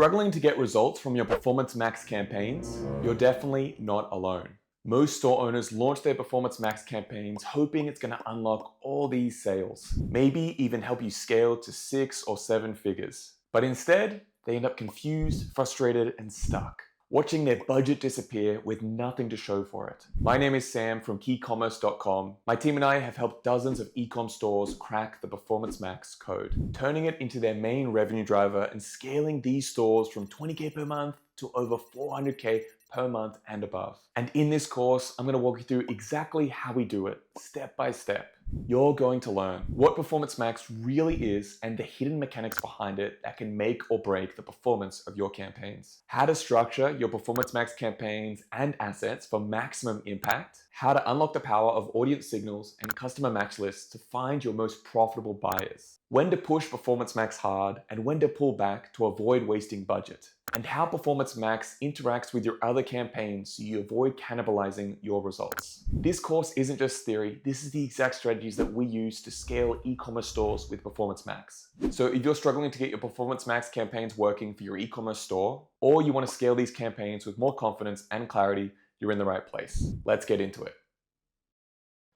Struggling to get results from your Performance Max campaigns? You're definitely not alone. Most store owners launch their Performance Max campaigns hoping it's going to unlock all these sales, maybe even help you scale to 6 or 7 figures. But instead, they end up confused, frustrated, and stuck, watching their budget disappear with nothing to show for it. My name is Sam from keyCommerce.com. My team and I have helped dozens of e-com stores crack the Performance Max code, turning it into their main revenue driver and scaling these stores from 20K per month to over 400K per month and above. And in this course, I'm going to walk you through exactly how we do it, step by step. You're going to learn what Performance Max really is and the hidden mechanics behind it that can make or break the performance of your campaigns. How to structure your Performance Max campaigns and assets for maximum impact. How to unlock the power of audience signals and customer match lists to find your most profitable buyers. When to push Performance Max hard and when to pull back to avoid wasting budget. And how Performance Max interacts with your other campaigns so you avoid cannibalizing your results. This course isn't just theory, this is the exact strategies that we use to scale e-commerce stores with Performance Max. So if you're struggling to get your Performance Max campaigns working for your e-commerce store, or you want to scale these campaigns with more confidence and clarity, you're in the right place. Let's get into it.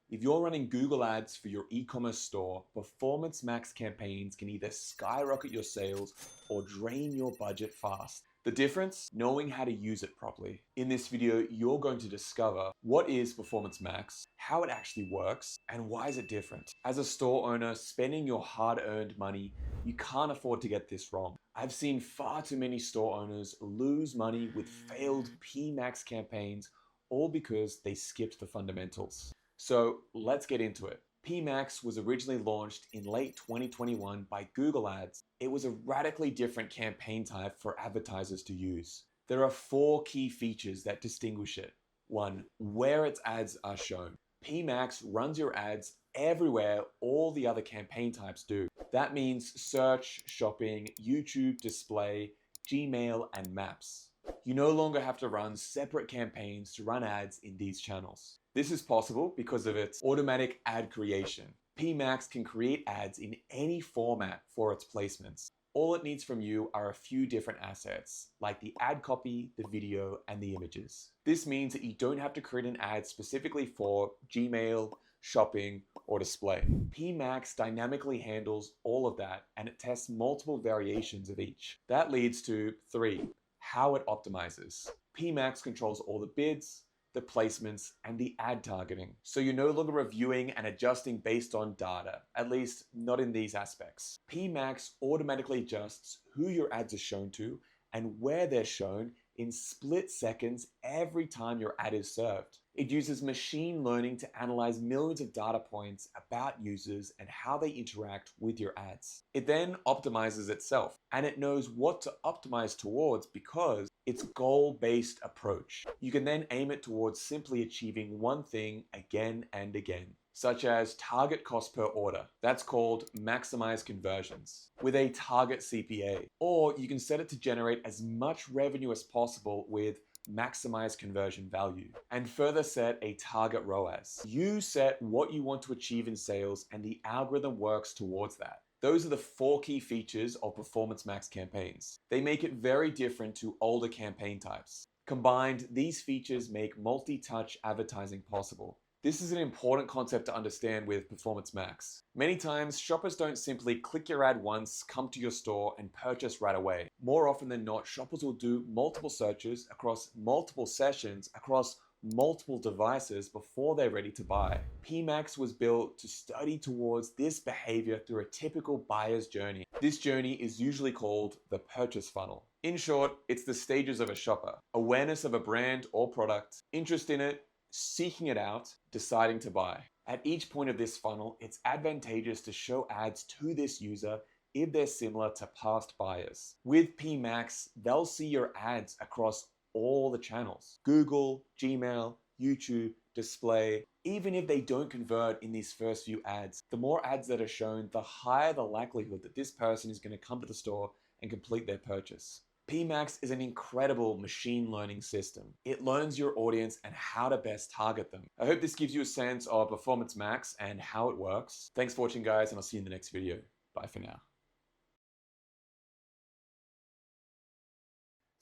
If you're running Google ads for your e-commerce store, Performance Max campaigns can either skyrocket your sales or drain your budget fast. The difference? Knowing how to use it properly. In this video, you're going to discover what is Performance Max, how it actually works, and why is it different. As a store owner, spending your hard-earned money, you can't afford to get this wrong. I've seen far too many store owners lose money with failed PMax campaigns, all because they skipped the fundamentals. So let's get into it. PMax was originally launched in late 2021 by Google Ads. It was a radically different campaign type for advertisers to use. There are 4 key features that distinguish it. 1. Where its ads are shown. PMax runs your ads everywhere all the other campaign types do. That means search, shopping, YouTube, display, Gmail, and maps. You no longer have to run separate campaigns to run ads in these channels. This is possible because of its automatic ad creation. PMax can create ads in any format for its placements. All it needs from you are a few different assets, like the ad copy, the video, and the images. This means that you don't have to create an ad specifically for Gmail, shopping, or display. PMax dynamically handles all of that, and it tests multiple variations of each. That leads to 3. How it optimizes. PMax controls all the bids, the placements, and the ad targeting. So you're no longer reviewing and adjusting based on data, at least not in these aspects. PMax automatically adjusts who your ads are shown to and where they're shown in split seconds every time your ad is served. It uses machine learning to analyze millions of data points about users and how they interact with your ads. It then optimizes itself, and it knows what to optimize towards because it's a goal-based approach. You can then aim it towards simply achieving one thing again and again, such as target cost per order. That's called maximize conversions with a target CPA. Or you can set it to generate as much revenue as possible with maximize conversion value, and further set a target ROAS. You set what you want to achieve in sales and the algorithm works towards that. Those are the 4 key features of Performance Max campaigns. They make it very different to older campaign types. Combined, these features make multi-touch advertising possible. This is an important concept to understand with Performance Max. Many times, shoppers don't simply click your ad once, come to your store, and purchase right away. More often than not, shoppers will do multiple searches across multiple sessions, across multiple devices before they're ready to buy. PMax was built to study towards this behavior through a typical buyer's journey. This journey is usually called the purchase funnel. In short, it's the stages of a shopper. Awareness of a brand or product, interest in it, seeking it out, deciding to buy. At each point of this funnel, it's advantageous to show ads to this user if they're similar to past buyers. With PMax, they'll see your ads across all the channels: Google, Gmail, YouTube, display. Even if they don't convert in these first few ads, the more ads that are shown, the higher the likelihood that this person is going to come to the store and complete their purchase. PMax is an incredible machine learning system. It learns your audience and how to best target them. I hope this gives you a sense of Performance Max and how it works. Thanks for watching, guys, and I'll see you in the next video. Bye for now.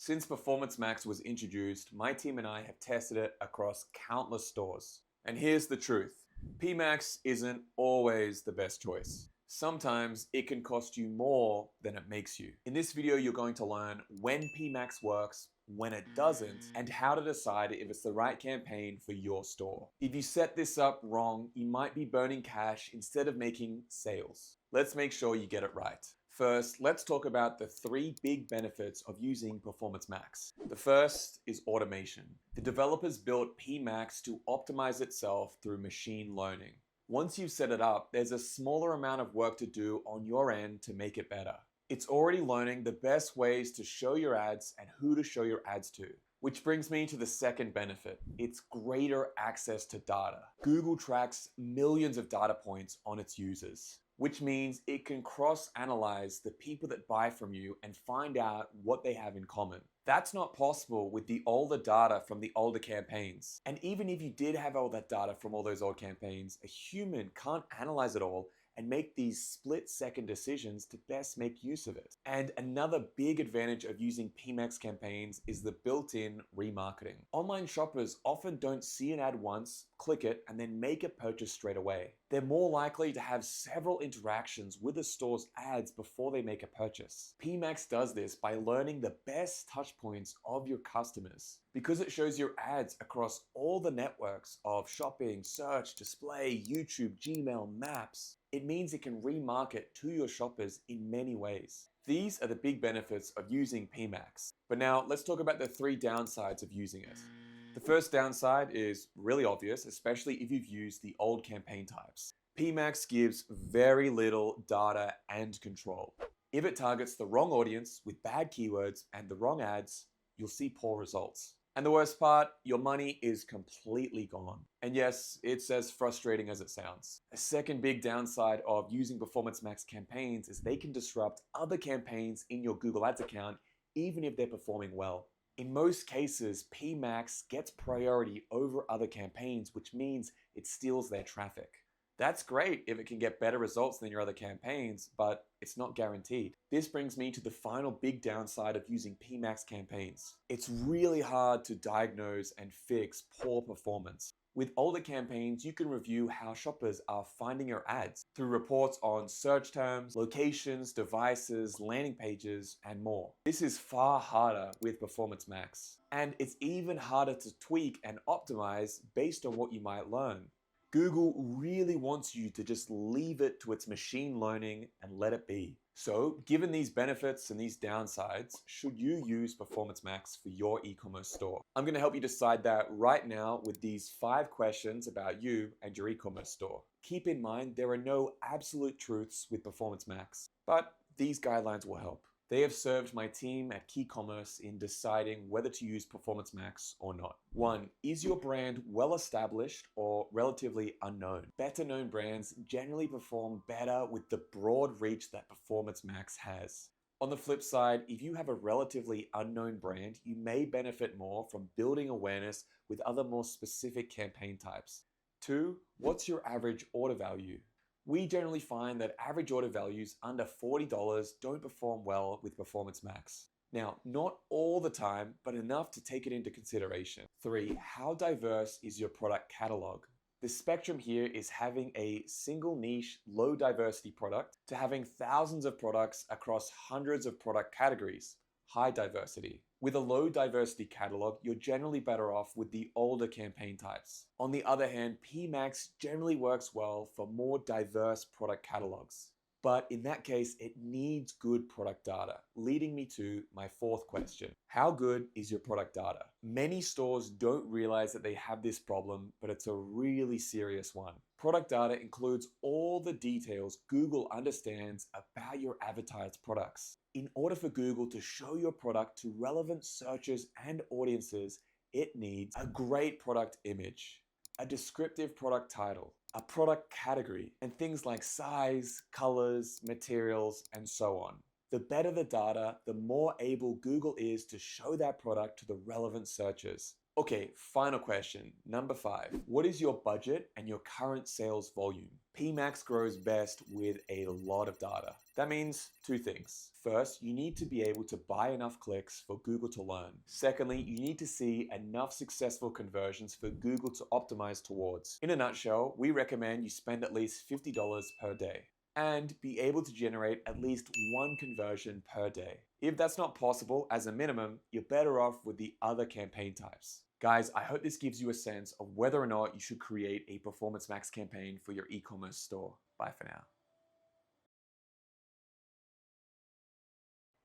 Since Performance Max was introduced, my team and I have tested it across countless stores. And here's the truth. PMax isn't always the best choice. Sometimes it can cost you more than it makes you. In this video, you're going to learn when PMax works, when it doesn't, and how to decide if it's the right campaign for your store. If you set this up wrong, you might be burning cash instead of making sales. Let's make sure you get it right. First, let's talk about the 3 big benefits of using Performance Max. The first is automation. The developers built PMax to optimize itself through machine learning. Once you've set it up, there's a smaller amount of work to do on your end to make it better. It's already learning the best ways to show your ads and who to show your ads to. Which brings me to the second benefit. It's greater access to data. Google tracks millions of data points on its users, which means it can cross-analyze the people that buy from you and find out what they have in common. That's not possible with the older data from the older campaigns. And even if you did have all that data from all those old campaigns, a human can't analyze it all and make these split-second decisions to best make use of it. And another big advantage of using PMax campaigns is the built-in remarketing. Online shoppers often don't see an ad once, click it, and then make a purchase straight away. They're more likely to have several interactions with the store's ads before they make a purchase. PMax does this by learning the best touch points of your customers. Because it shows your ads across all the networks of shopping, search, display, YouTube, Gmail, Maps, it means it can remarket to your shoppers in many ways. These are the big benefits of using PMax. But now let's talk about the 3 downsides of using it. The first downside is really obvious, especially if you've used the old campaign types. PMax gives very little data and control. If it targets the wrong audience with bad keywords and the wrong ads, you'll see poor results. And the worst part, your money is completely gone. And yes, it's as frustrating as it sounds. A second big downside of using Performance Max campaigns is they can disrupt other campaigns in your Google Ads account, even if they're performing well. In most cases, PMax gets priority over other campaigns, which means it steals their traffic. That's great if it can get better results than your other campaigns, but it's not guaranteed. This brings me to the final big downside of using PMax campaigns. It's really hard to diagnose and fix poor performance. With older campaigns, you can review how shoppers are finding your ads through reports on search terms, locations, devices, landing pages, and more. This is far harder with Performance Max. And it's even harder to tweak and optimize based on what you might learn. Google really wants you to just leave it to its machine learning and let it be. So, given these benefits and these downsides, should you use Performance Max for your e-commerce store? I'm going to help you decide that right now with these 5 questions about you and your e-commerce store. Keep in mind, there are no absolute truths with Performance Max, but these guidelines will help. They have served my team at keyCommerce in deciding whether to use Performance Max or not. 1. Is your brand well established or relatively unknown? Better known brands generally perform better with the broad reach that Performance Max has. On the flip side, if you have a relatively unknown brand, you may benefit more from building awareness with other more specific campaign types. 2. What's your average order value? We generally find that average order values under $40 don't perform well with Performance Max. Now, not all the time, but enough to take it into consideration. 3. How diverse is your product catalog? The spectrum here is having a single niche, low diversity product to having thousands of products across hundreds of product categories, high diversity. With a low diversity catalog, you're generally better off with the older campaign types. On the other hand, PMax generally works well for more diverse product catalogs. But in that case, it needs good product data, leading me to my 4th question. How good is your product data? Many stores don't realize that they have this problem, but it's a really serious one. Product data includes all the details Google understands about your advertised products. In order for Google to show your product to relevant searchers and audiences, it needs a great product image, a descriptive product title, a product category, and things like size, colors, materials, and so on. The better the data, the more able Google is to show that product to the relevant searchers. Okay, final question, number 5. What is your budget and your current sales volume? PMax grows best with a lot of data. That means two things. First, you need to be able to buy enough clicks for Google to learn. Secondly, you need to see enough successful conversions for Google to optimize towards. In a nutshell, we recommend you spend at least $50 per day and be able to generate at least one conversion per day. If that's not possible, as a minimum, you're better off with the other campaign types. Guys, I hope this gives you a sense of whether or not you should create a Performance Max campaign for your e-commerce store. Bye for now.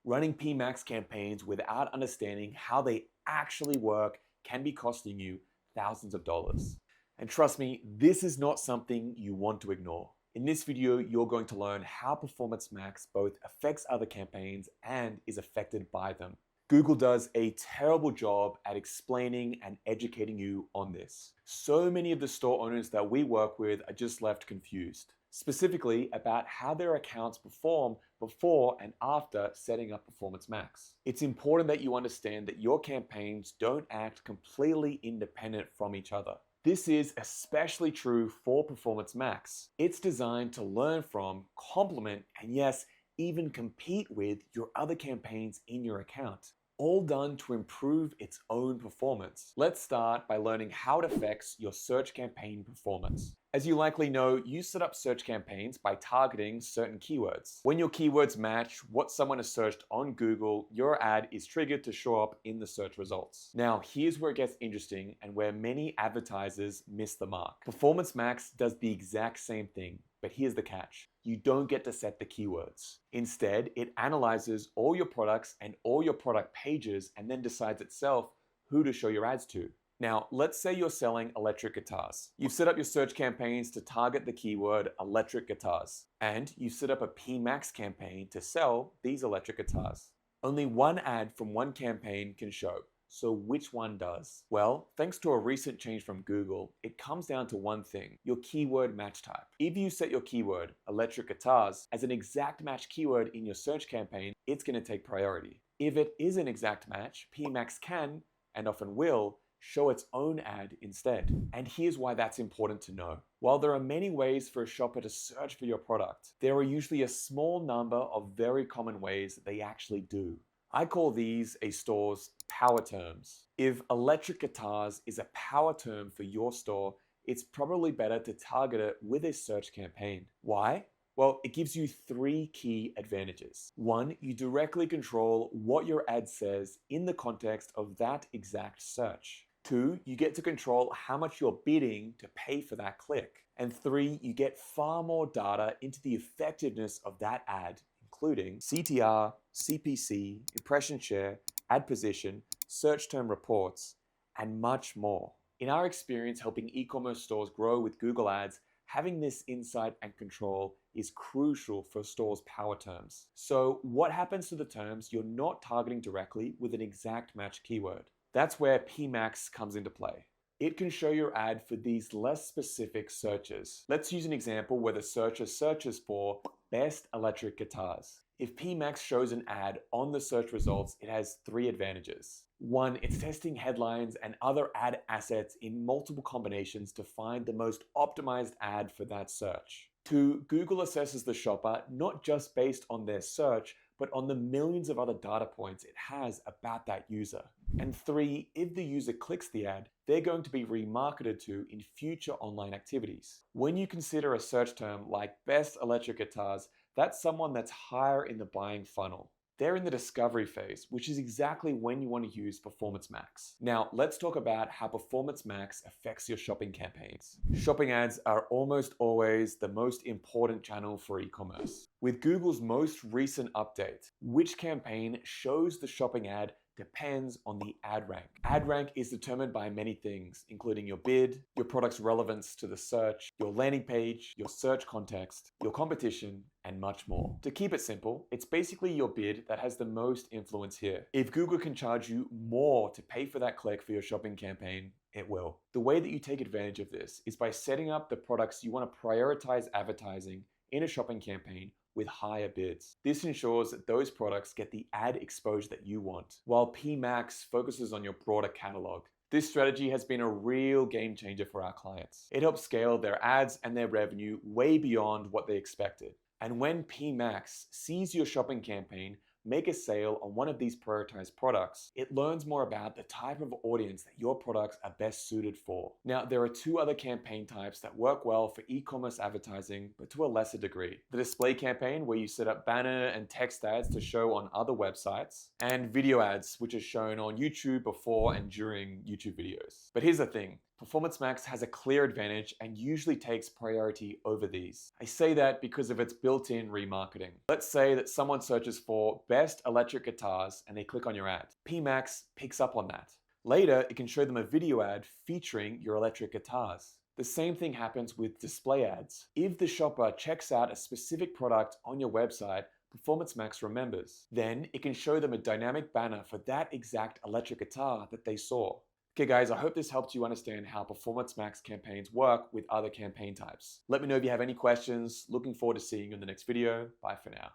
Running PMax campaigns without understanding how they actually work can be costing you thousands of dollars. And trust me, this is not something you want to ignore. In this video, you're going to learn how Performance Max both affects other campaigns and is affected by them. Google does a terrible job at explaining and educating you on this. So many of the store owners that we work with are just left confused, specifically about how their accounts perform before and after setting up Performance Max. It's important that you understand that your campaigns don't act completely independent from each other. This is especially true for Performance Max. It's designed to learn from, complement, and yes, even compete with your other campaigns in your account, all done to improve its own performance. Let's start by learning how it affects your search campaign performance. As you likely know, you set up search campaigns by targeting certain keywords. When your keywords match what someone has searched on Google, your ad is triggered to show up in the search results. Now, here's where it gets interesting and where many advertisers miss the mark. Performance Max does the exact same thing, but here's the catch. You don't get to set the keywords. Instead, it analyzes all your products and all your product pages and then decides itself who to show your ads to. Now, let's say you're selling electric guitars. You've set up your search campaigns to target the keyword electric guitars, and you've set up a PMax campaign to sell these electric guitars. Only one ad from one campaign can show. So which one does? Well, thanks to a recent change from Google, it comes down to one thing, your keyword match type. If you set your keyword, electric guitars, as an exact match keyword in your search campaign, it's going to take priority. If it is an exact match, PMax can, and often will, show its own ad instead. And here's why that's important to know. While there are many ways for a shopper to search for your product, there are usually a small number of very common ways that they actually do. I call these a store's power terms. If electric guitars is a power term for your store, it's probably better to target it with a search campaign. Why? Well, it gives you three key advantages. One, you directly control what your ad says in the context of that exact search. Two, you get to control how much you're bidding to pay for that click. And three, you get far more data into the effectiveness of that ad, including CTR, CPC, impression share, ad position, search term reports, and much more. In our experience helping e-commerce stores grow with Google Ads, having this insight and control is crucial for stores' power terms. So what happens to the terms you're not targeting directly with an exact match keyword? That's where PMax comes into play. It can show your ad for these less specific searches. Let's use an example where the searcher searches for best electric guitars. If PMax shows an ad on the search results, it has three advantages. One, it's testing headlines and other ad assets in multiple combinations to find the most optimized ad for that search. Two, Google assesses the shopper not just based on their search, but on the millions of other data points it has about that user. And three, if the user clicks the ad, they're going to be remarketed to in future online activities. When you consider a search term like best electric guitars, that's someone that's higher in the buying funnel. They're in the discovery phase, which is exactly when you want to use Performance Max. Now, let's talk about how Performance Max affects your shopping campaigns. Shopping ads are almost always the most important channel for e-commerce. With Google's most recent update, which campaign shows the shopping ad depends on the ad rank. Ad rank is determined by many things, including your bid, your product's relevance to the search, your landing page, your search context, your competition, and much more. To keep it simple, it's basically your bid that has the most influence here. If Google can charge you more to pay for that click for your shopping campaign, it will. The way that you take advantage of this is by setting up the products you want to prioritize advertising in a shopping campaign with higher bids. This ensures that those products get the ad exposure that you want, while PMax focuses on your broader catalog. This strategy has been a real game changer for our clients. It helps scale their ads and their revenue way beyond what they expected. And when PMax sees your shopping campaign make a sale on one of these prioritized products, it learns more about the type of audience that your products are best suited for. Now, there are two other campaign types that work well for e-commerce advertising, but to a lesser degree. The display campaign, where you set up banner and text ads to show on other websites, and video ads, which are shown on YouTube before and during YouTube videos. But here's the thing. Performance Max has a clear advantage and usually takes priority over these. I say that because of its built-in remarketing. Let's say that someone searches for best electric guitars and they click on your ad. PMax picks up on that. Later, it can show them a video ad featuring your electric guitars. The same thing happens with display ads. If the shopper checks out a specific product on your website, Performance Max remembers. Then it can show them a dynamic banner for that exact electric guitar that they saw. Okay guys, I hope this helped you understand how Performance Max campaigns work with other campaign types. Let me know if you have any questions. Looking forward to seeing you in the next video. Bye for now.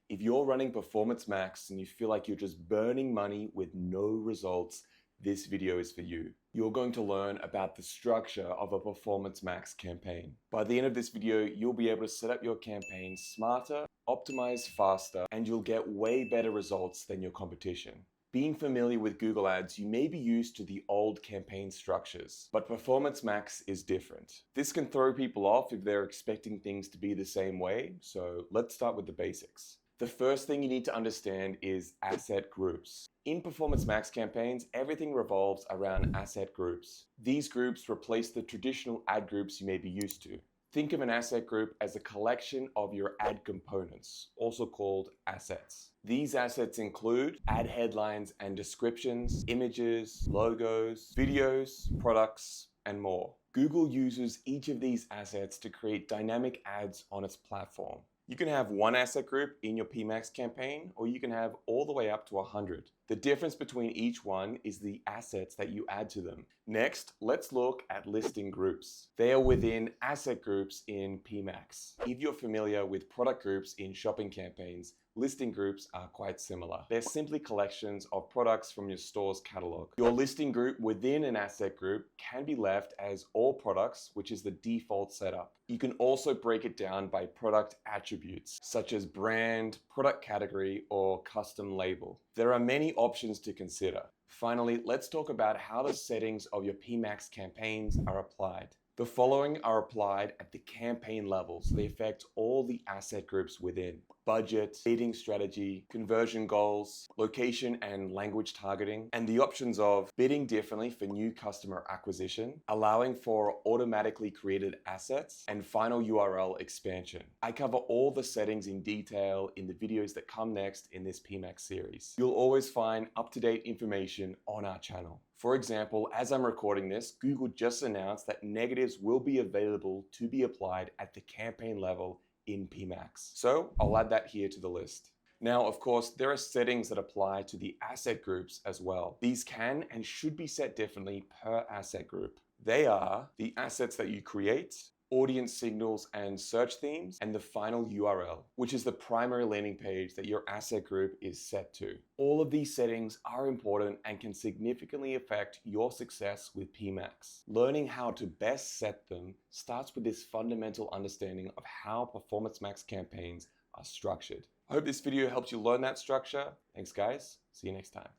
If you're running Performance Max and you feel like you're just burning money with no results, this video is for you. You're going to learn about the structure of a Performance Max campaign. By the end of this video, you'll be able to set up your campaign smarter, optimize faster, and you'll get way better results than your competition. Being familiar with Google Ads, you may be used to the old campaign structures, but Performance Max is different. This can throw people off if they're expecting things to be the same way, so let's start with the basics. The first thing you need to understand is asset groups. In Performance Max campaigns, everything revolves around asset groups. These groups replace the traditional ad groups you may be used to. Think of an asset group as a collection of your ad components, also called assets. These assets include ad headlines and descriptions, images, logos, videos, products, and more. Google uses each of these assets to create dynamic ads on its platform. You can have one asset group in your PMax campaign, or you can have all the way up to 100. The difference between each one is the assets that you add to them. Next, let's look at listing groups. They are within asset groups in PMax. If you're familiar with product groups in shopping campaigns, listing groups are quite similar. They're simply collections of products from your store's catalog. Your listing group within an asset group can be left as all products, which is the default setup. You can also break it down by product attributes, such as brand, product category, or custom label. There are many options to consider. Finally, let's talk about how the settings of your PMax campaigns are applied. The following are applied at the campaign level, so they affect all the asset groups within: budget, bidding strategy, conversion goals, location and language targeting, and the options of bidding differently for new customer acquisition, allowing for automatically created assets, and final URL expansion. I cover all the settings in detail in the videos that come next in this PMax series. You'll always find up-to-date information on our channel. For example, as I'm recording this, Google just announced that negatives will be available to be applied at the campaign level in PMax. So I'll add that here to the list. Now, of course, there are settings that apply to the asset groups as well. These can and should be set differently per asset group. They are the assets that you create, audience signals and search themes, and the final URL, which is the primary landing page that your asset group is set to. All of these settings are important and can significantly affect your success with PMax. Learning how to best set them starts with this fundamental understanding of how Performance Max campaigns are structured. I hope this video helped you learn that structure. Thanks guys, see you next time.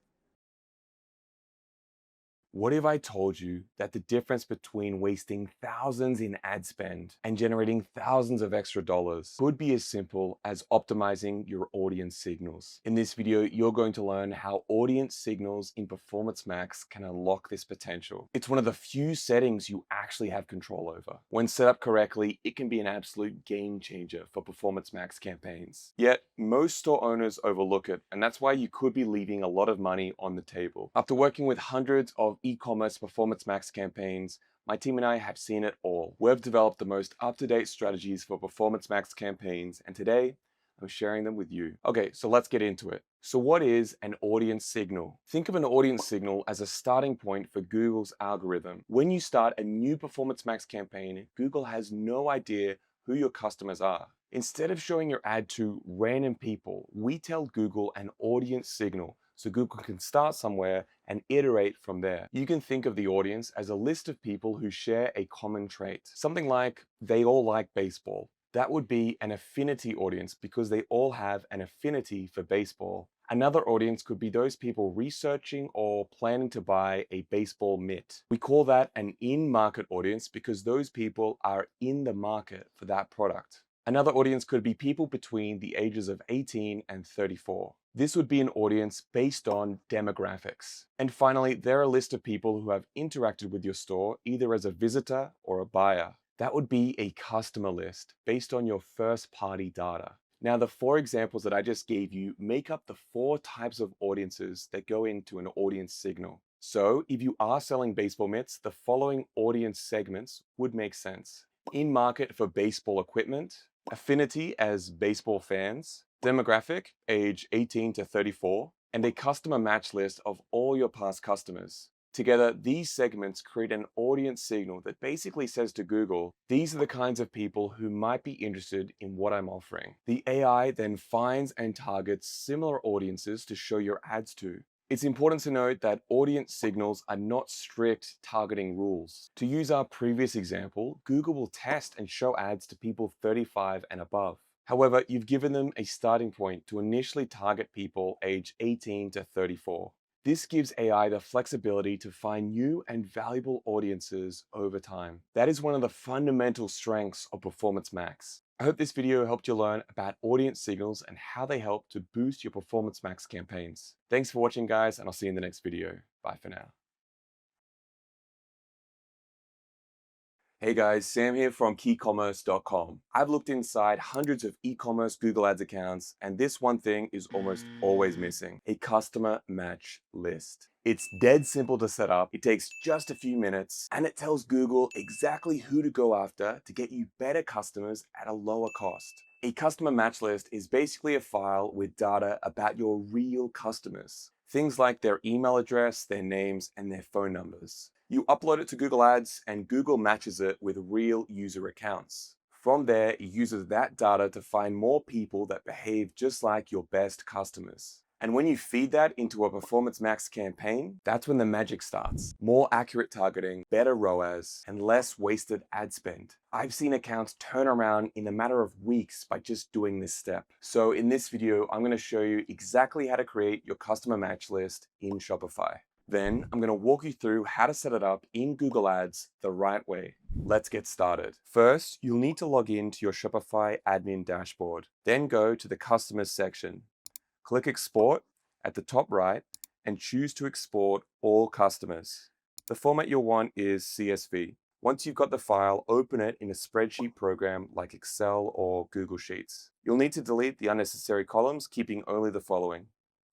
What if I told you that the difference between wasting thousands in ad spend and generating thousands of extra dollars could be as simple as optimizing your audience signals? In this video, you're going to learn how audience signals in Performance Max can unlock this potential. It's one of the few settings you actually have control over. When set up correctly, it can be an absolute game changer for Performance Max campaigns. Yet, most store owners overlook it, and that's why you could be leaving a lot of money on the table. After working with hundreds of e-commerce Performance Max campaigns, my team and I have seen it all. We've developed the most up-to-date strategies for Performance Max campaigns, and today I'm sharing them with you. Okay, so let's get into it. So what is an audience signal? Think of an audience signal as a starting point for Google's algorithm. When you start a new Performance Max campaign, Google has no idea who your customers are. Instead of showing your ad to random people, we tell Google an audience signal so Google can start somewhere and iterate from there. You can think of the audience as a list of people who share a common trait. Something like they all like baseball. That would be an affinity audience because they all have an affinity for baseball. Another audience could be those people researching or planning to buy a baseball mitt. We call that an in-market audience because those people are in the market for that product. Another audience could be people between the ages of 18 and 34. This would be an audience based on demographics. And finally, there are a list of people who have interacted with your store either as a visitor or a buyer. That would be a customer list based on your first-party data. Now, the 4 examples that I just gave you make up the 4 types of audiences that go into an audience signal. So if you are selling baseball mitts, the following audience segments would make sense. In market for baseball equipment, affinity as baseball fans, demographic, age 18 to 34, and a customer match list of all your past customers. Together, these segments create an audience signal that basically says to Google, these are the kinds of people who might be interested in what I'm offering. The AI then finds and targets similar audiences to show your ads to. It's important to note that audience signals are not strict targeting rules. To use our previous example, Google will test and show ads to people 35 and above. However, you've given them a starting point to initially target people age 18 to 34. This gives AI the flexibility to find new and valuable audiences over time. That is one of the fundamental strengths of Performance Max. I hope this video helped you learn about audience signals and how they help to boost your Performance Max campaigns. Thanks for watching, guys, and I'll see you in the next video. Bye for now. Hey guys, Sam here from keyCommerce.com. I've looked inside hundreds of e-commerce Google Ads accounts, and this one thing is almost always missing: a customer match list. It's dead simple to set up, it takes just a few minutes, and it tells Google exactly who to go after to get you better customers at a lower cost. A customer match list is basically a file with data about your real customers. Things like their email address, their names, and their phone numbers. You upload it to Google Ads and Google matches it with real user accounts. From there, it uses that data to find more people that behave just like your best customers. And when you feed that into a Performance Max campaign, that's when the magic starts. More accurate targeting, better ROAS, and less wasted ad spend. I've seen accounts turn around in a matter of weeks by just doing this step. So in this video, I'm going to show you exactly how to create your customer match list in Shopify. Then I'm going to walk you through how to set it up in Google Ads the right way. Let's get started. First, you'll need to log in to your Shopify admin dashboard. Then go to the Customers section. Click Export at the top right and choose to export all customers. The format you'll want is CSV. Once you've got the file, open it in a spreadsheet program like Excel or Google Sheets. You'll need to delete the unnecessary columns, keeping only the following: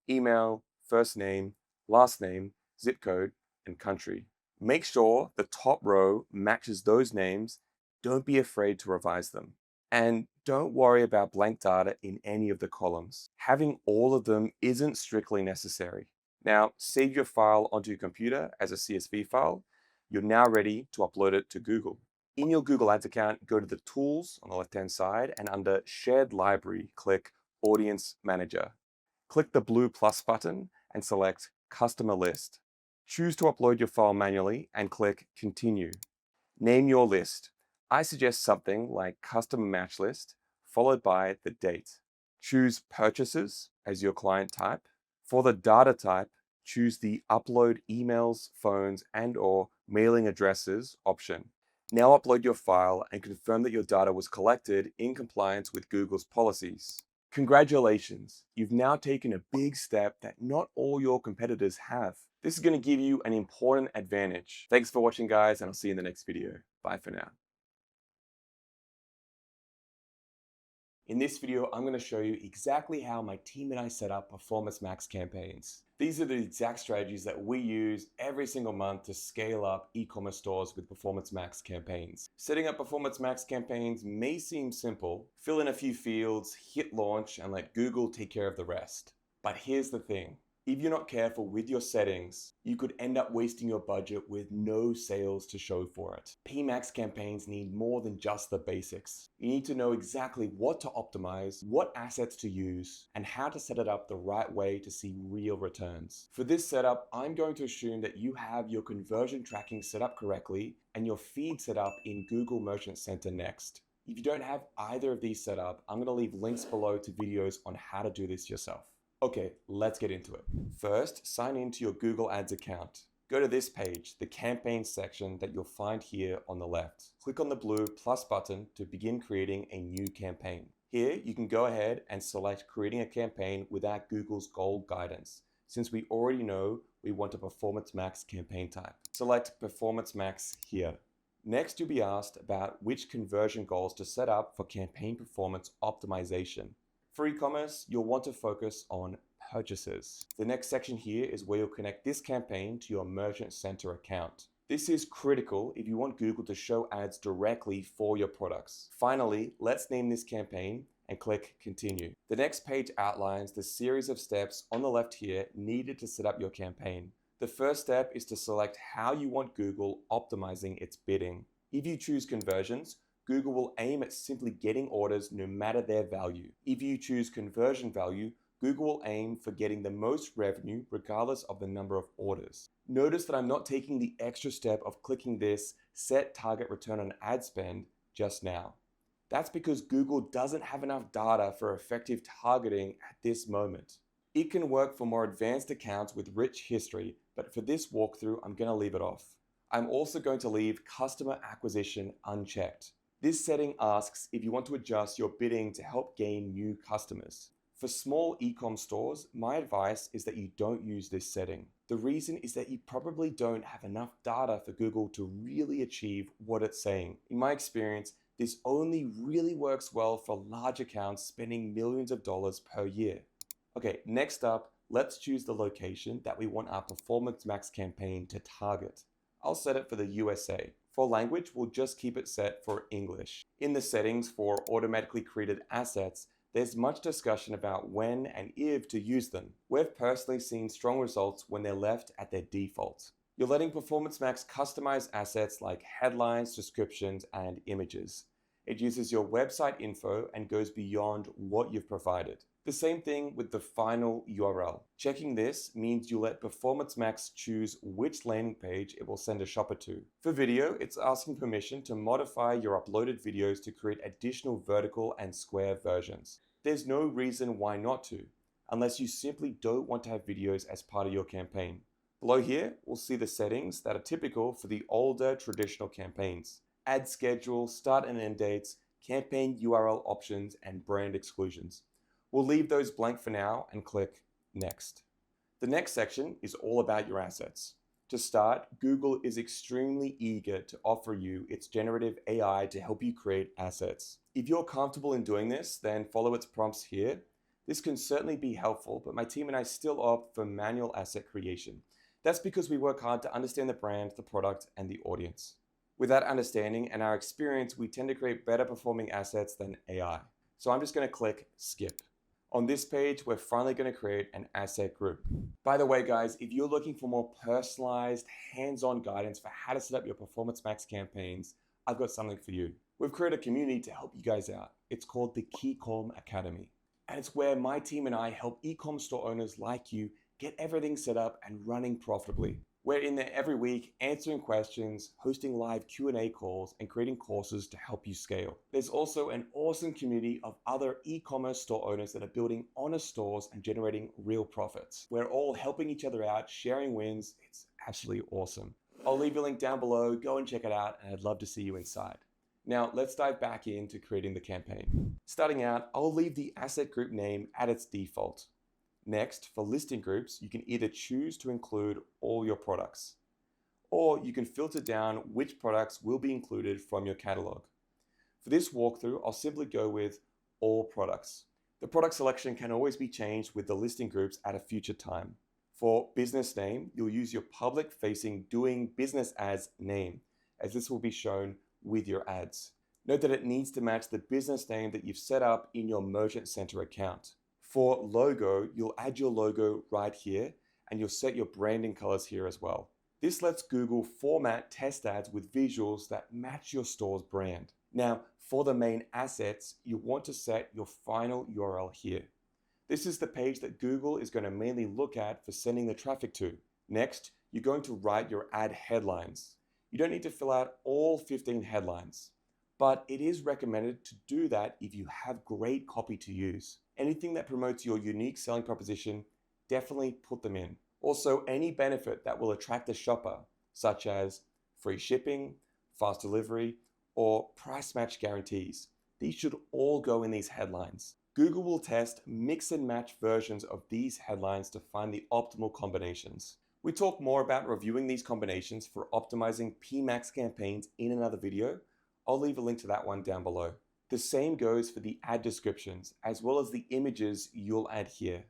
email, first name, last name, zip code, and country. Make sure the top row matches those names. Don't be afraid to revise them. And don't worry about blank data in any of the columns. Having all of them isn't strictly necessary. Now, save your file onto your computer as a CSV file. You're now ready to upload it to Google. In your Google Ads account, go to the Tools on the left-hand side, and under Shared Library, click Audience Manager. Click the blue plus button and select Customer List. Choose to upload your file manually and click Continue. Name your list. I suggest something like Customer Match List, followed by the date. Choose Purchases as your client type. For the data type, choose the Upload Emails, Phones, and/or Mailing Addresses option. Now upload your file and confirm that your data was collected in compliance with Google's policies. Congratulations, you've now taken a big step that not all your competitors have. This is going to give you an important advantage. Thanks for watching, guys, and I'll see you in the next video. Bye for now. In this video, I'm going to show you exactly how my team and I set up Performance Max campaigns. These are the exact strategies that we use every single month to scale up e-commerce stores with Performance Max campaigns. Setting up Performance Max campaigns may seem simple. Fill in a few fields, hit launch, and let Google take care of the rest. But here's the thing. If you're not careful with your settings, you could end up wasting your budget with no sales to show for it. PMax campaigns need more than just the basics. You need to know exactly what to optimize, what assets to use, and how to set it up the right way to see real returns. For this setup, I'm going to assume that you have your conversion tracking set up correctly and your feed set up in Google Merchant Center next. If you don't have either of these set up, I'm going to leave links below to videos on how to do this yourself. Okay, let's get into it. First, sign into your Google Ads account. Go to this page, the campaign section that you'll find here on the left. Click on the blue plus button to begin creating a new campaign. Here, you can go ahead and select creating a campaign without Google's gold guidance, since we already know we want a Performance Max campaign type. Select Performance Max here. Next, you'll be asked about which conversion goals to set up for campaign performance optimization. For e-commerce, you'll want to focus on purchases. The next section here is where you'll connect this campaign to your Merchant Center account. This is critical if you want Google to show ads directly for your products. Finally, let's name this campaign and click Continue. The next page outlines the series of steps on the left here needed to set up your campaign. The first step is to select how you want Google optimizing its bidding. If you choose conversions, Google will aim at simply getting orders no matter their value. If you choose conversion value, Google will aim for getting the most revenue regardless of the number of orders. Notice that I'm not taking the extra step of clicking this Set Target Return on Ad Spend just now. That's because Google doesn't have enough data for effective targeting at this moment. It can work for more advanced accounts with rich history, but for this walkthrough, I'm going to leave it off. I'm also going to leave Customer Acquisition unchecked. This setting asks if you want to adjust your bidding to help gain new customers. For small e-com stores, my advice is that you don't use this setting. The reason is that you probably don't have enough data for Google to really achieve what it's saying. In my experience, this only really works well for large accounts spending millions of dollars per year. Okay, next up, let's choose the location that we want our Performance Max campaign to target. I'll set it for the USA. For language, we'll just keep it set for English. In the settings for automatically created assets, there's much discussion about when and if to use them. We've personally seen strong results when they're left at their default. You're letting Performance Max customize assets like headlines, descriptions, and images. It uses your website info and goes beyond what you've provided. The same thing with the final URL. Checking this means you let Performance Max choose which landing page it will send a shopper to. For video, it's asking permission to modify your uploaded videos to create additional vertical and square versions. There's no reason why not to, unless you simply don't want to have videos as part of your campaign. Below here, we'll see the settings that are typical for the older traditional campaigns. Ad schedule, start and end dates, campaign URL options, and brand exclusions. We'll leave those blank for now and click Next. The next section is all about your assets. To start, Google is extremely eager to offer you its generative AI to help you create assets. If you're comfortable in doing this, then follow its prompts here. This can certainly be helpful, but my team and I still opt for manual asset creation. That's because we work hard to understand the brand, the product, and the audience. With that understanding and our experience, we tend to create better performing assets than AI. So I'm just going to click Skip. On this page, we're finally going to create an asset group. By the way, guys, if you're looking for more personalized, hands-on guidance for how to set up your Performance Max campaigns, I've got something for you. We've created a community to help you guys out. It's called the keyCommerce Academy. And it's where my team and I help e-com store owners like you get everything set up and running profitably. We're in there every week answering questions, hosting live Q&A calls, and creating courses to help you scale. There's also an awesome community of other e-commerce store owners that are building honest stores and generating real profits. We're all helping each other out, sharing wins. It's absolutely awesome. I'll leave a link down below. Go and check it out, and I'd love to see you inside. Now, let's dive back into creating the campaign. Starting out, I'll leave the asset group name at its default. Next, for listing groups, you can either choose to include all your products, or you can filter down which products will be included from your catalog. For this walkthrough, I'll simply go with all products. The product selection can always be changed with the listing groups at a future time. For business name, you'll use your public-facing doing business as name, as this will be shown with your ads. Note that it needs to match the business name that you've set up in your Merchant Center account. For logo, you'll add your logo right here, and you'll set your branding colors here as well. This lets Google format test ads with visuals that match your store's brand. Now, for the main assets, you want to set your final URL here. This is the page that Google is going to mainly look at for sending the traffic to. Next, you're going to write your ad headlines. You don't need to fill out all 15 headlines, but it is recommended to do that if you have great copy to use. Anything that promotes your unique selling proposition, definitely put them in. Also, any benefit that will attract a shopper, such as free shipping, fast delivery, or price match guarantees. These should all go in these headlines. Google will test mix and match versions of these headlines to find the optimal combinations. We talk more about reviewing these combinations for optimizing PMax campaigns in another video. I'll leave a link to that one down below. The same goes for the ad descriptions, as well as the images you'll add here.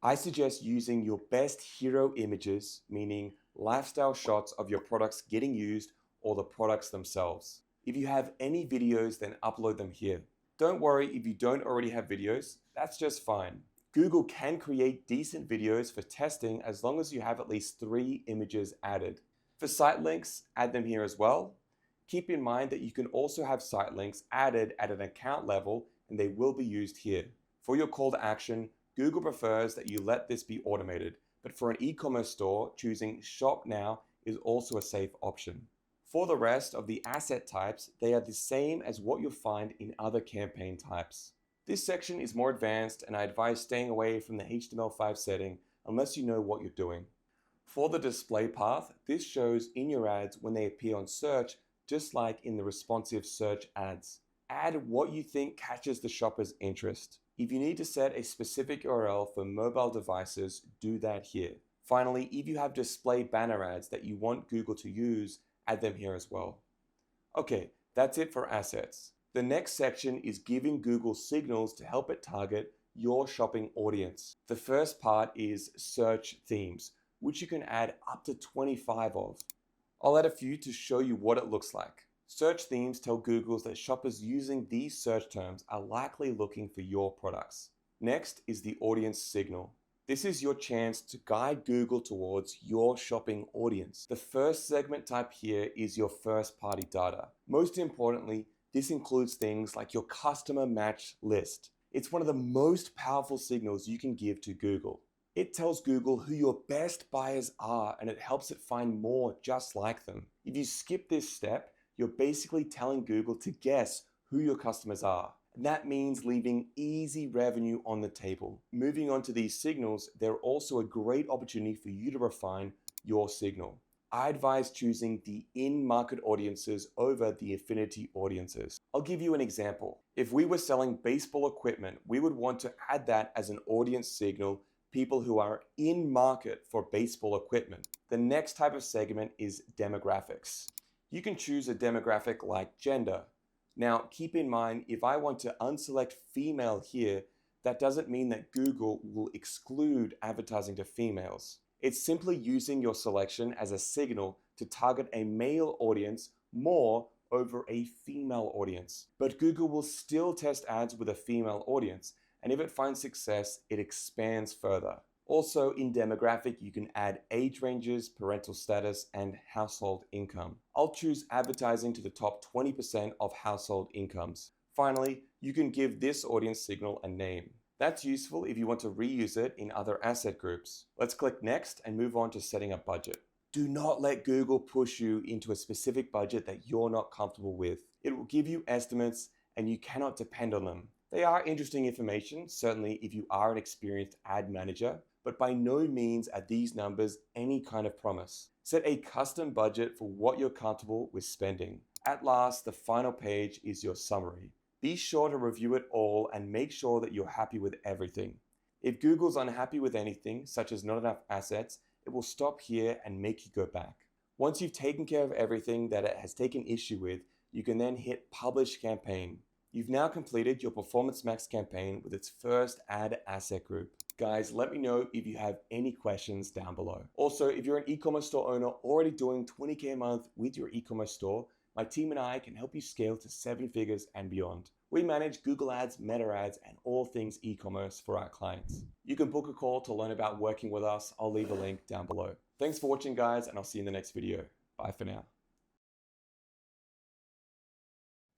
I suggest using your best hero images, meaning lifestyle shots of your products getting used or the products themselves. If you have any videos, then upload them here. Don't worry if you don't already have videos, that's just fine. Google can create decent videos for testing as long as you have at least 3 images added. For site links, add them here as well. Keep in mind that you can also have site links added at an account level and they will be used here. For your call to action, Google prefers that you let this be automated, but for an e-commerce store, choosing Shop Now is also a safe option. For the rest of the asset types, they are the same as what you'll find in other campaign types. This section is more advanced and I advise staying away from the HTML5 setting unless you know what you're doing. For the display path, this shows in your ads when they appear on search, just like in the responsive search ads. Add what you think catches the shopper's interest. If you need to set a specific URL for mobile devices, do that here. Finally, if you have display banner ads that you want Google to use, add them here as well. Okay, that's it for assets. The next section is giving Google signals to help it target your shopping audience. The first part is search themes, which you can add up to 25 of. I'll add a few to show you what it looks like. Search themes tell Google that shoppers using these search terms are likely looking for your products. Next is the audience signal. This is your chance to guide Google towards your shopping audience. The first segment type here is your first-party data. Most importantly, this includes things like your customer match list. It's one of the most powerful signals you can give to Google. It tells Google who your best buyers are and it helps it find more just like them. If you skip this step, you're basically telling Google to guess who your customers are. And that means leaving easy revenue on the table. Moving on to these signals, they're also a great opportunity for you to refine your signal. I advise choosing the in-market audiences over the affinity audiences. I'll give you an example. If we were selling baseball equipment, we would want to add that as an audience signal, people who are in market for baseball equipment. The next type of segment is demographics. You can choose a demographic like gender. Now, keep in mind, if I want to unselect female here, that doesn't mean that Google will exclude advertising to females. It's simply using your selection as a signal to target a male audience more over a female audience. But Google will still test ads with a female audience, and if it finds success, it expands further. Also, in demographic, you can add age ranges, parental status, and household income. I'll choose advertising to the top 20% of household incomes. Finally, you can give this audience signal a name. That's useful if you want to reuse it in other asset groups. Let's click next and move on to setting a budget. Do not let Google push you into a specific budget that you're not comfortable with. It will give you estimates and you cannot depend on them. They are interesting information, certainly if you are an experienced ad manager, but by no means are these numbers any kind of promise. Set a custom budget for what you're comfortable with spending. At last, the final page is your summary. Be sure to review it all and make sure that you're happy with everything. If Google's unhappy with anything, such as not enough assets, it will stop here and make you go back. Once you've taken care of everything that it has taken issue with, you can then hit Publish Campaign. You've now completed your Performance Max campaign with its first ad asset group. Guys, let me know if you have any questions down below. Also, if you're an e-commerce store owner already doing 20K a month with your e-commerce store, my team and I can help you scale to 7 figures and beyond. We manage Google Ads, Meta Ads, and all things e-commerce for our clients. You can book a call to learn about working with us. I'll leave a link down below. Thanks for watching, guys, and I'll see you in the next video. Bye for now.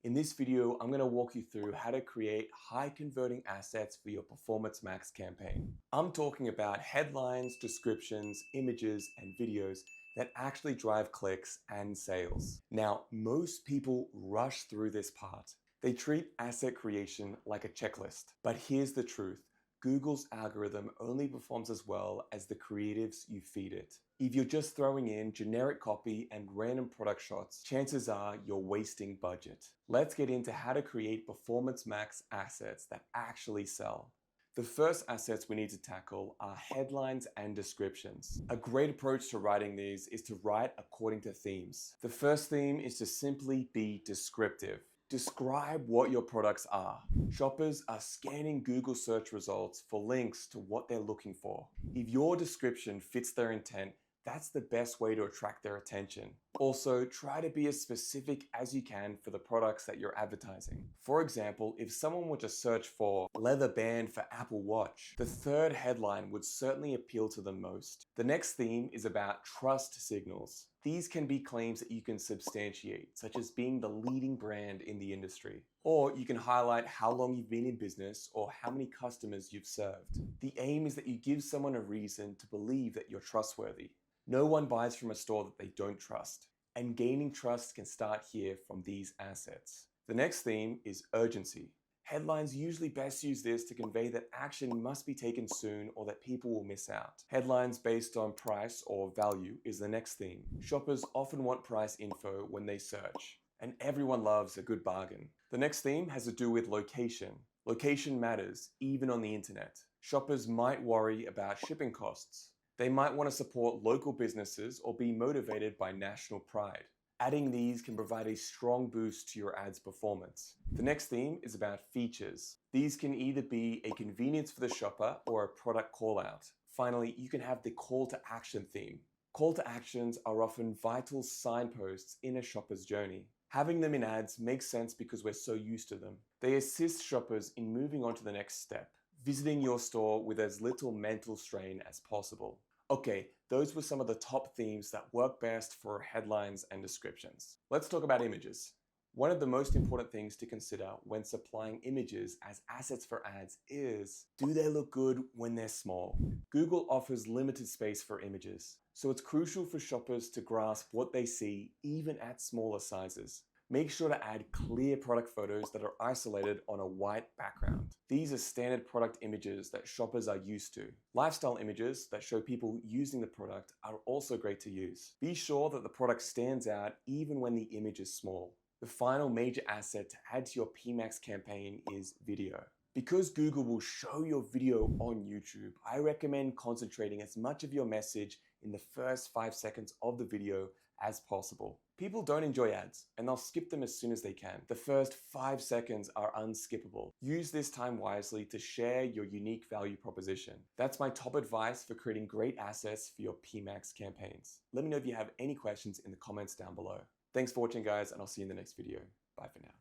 In this video, I'm going to walk you through how to create high converting assets for your Performance Max campaign. I'm talking about headlines, descriptions, images, and videos that actually drive clicks and sales. Now, most people rush through this part. They treat asset creation like a checklist. But here's the truth. Google's algorithm only performs as well as the creatives you feed it. If you're just throwing in generic copy and random product shots, chances are you're wasting budget. Let's get into how to create Performance Max assets that actually sell. The first assets we need to tackle are headlines and descriptions. A great approach to writing these is to write according to themes. The first theme is to simply be descriptive. Describe what your products are. Shoppers are scanning Google search results for links to what they're looking for. If your description fits their intent, that's the best way to attract their attention. Also, try to be as specific as you can for the products that you're advertising. For example, if someone were to search for leather band for Apple Watch, the third headline would certainly appeal to them most. The next theme is about trust signals. These can be claims that you can substantiate, such as being the leading brand in the industry. Or you can highlight how long you've been in business or how many customers you've served. The aim is that you give someone a reason to believe that you're trustworthy. No one buys from a store that they don't trust, and gaining trust can start here from these assets. The next theme is urgency. Headlines usually best use this to convey that action must be taken soon or that people will miss out. Headlines based on price or value is the next theme. Shoppers often want price info when they search, and everyone loves a good bargain. The next theme has to do with location. Location matters, even on the internet. Shoppers might worry about shipping costs. They might want to support local businesses or be motivated by national pride. Adding these can provide a strong boost to your ad's performance. The next theme is about features. These can either be a convenience for the shopper or a product call out. Finally, you can have the call to action theme. Call to actions are often vital signposts in a shopper's journey. Having them in ads makes sense because we're so used to them. They assist shoppers in moving on to the next step, visiting your store with as little mental strain as possible. Okay, those were some of the top themes that work best for headlines and descriptions. Let's talk about images. One of the most important things to consider when supplying images as assets for ads is, do they look good when they're small? Google offers limited space for images, so it's crucial for shoppers to grasp what they see even at smaller sizes. Make sure to add clear product photos that are isolated on a white background. These are standard product images that shoppers are used to. Lifestyle images that show people using the product are also great to use. Be sure that the product stands out even when the image is small. The final major asset to add to your PMax campaign is video. Because Google will show your video on YouTube, I recommend concentrating as much of your message in the first 5 seconds of the video as possible. People don't enjoy ads, and they'll skip them as soon as they can. The first 5 seconds are unskippable. Use this time wisely to share your unique value proposition. That's my top advice for creating great assets for your PMax campaigns. Let me know if you have any questions in the comments down below. Thanks for watching, guys, and I'll see you in the next video. Bye for now.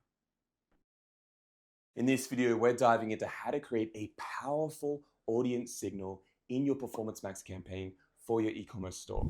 In this video, we're diving into how to create a powerful audience signal in your Performance Max campaign for your e-commerce store.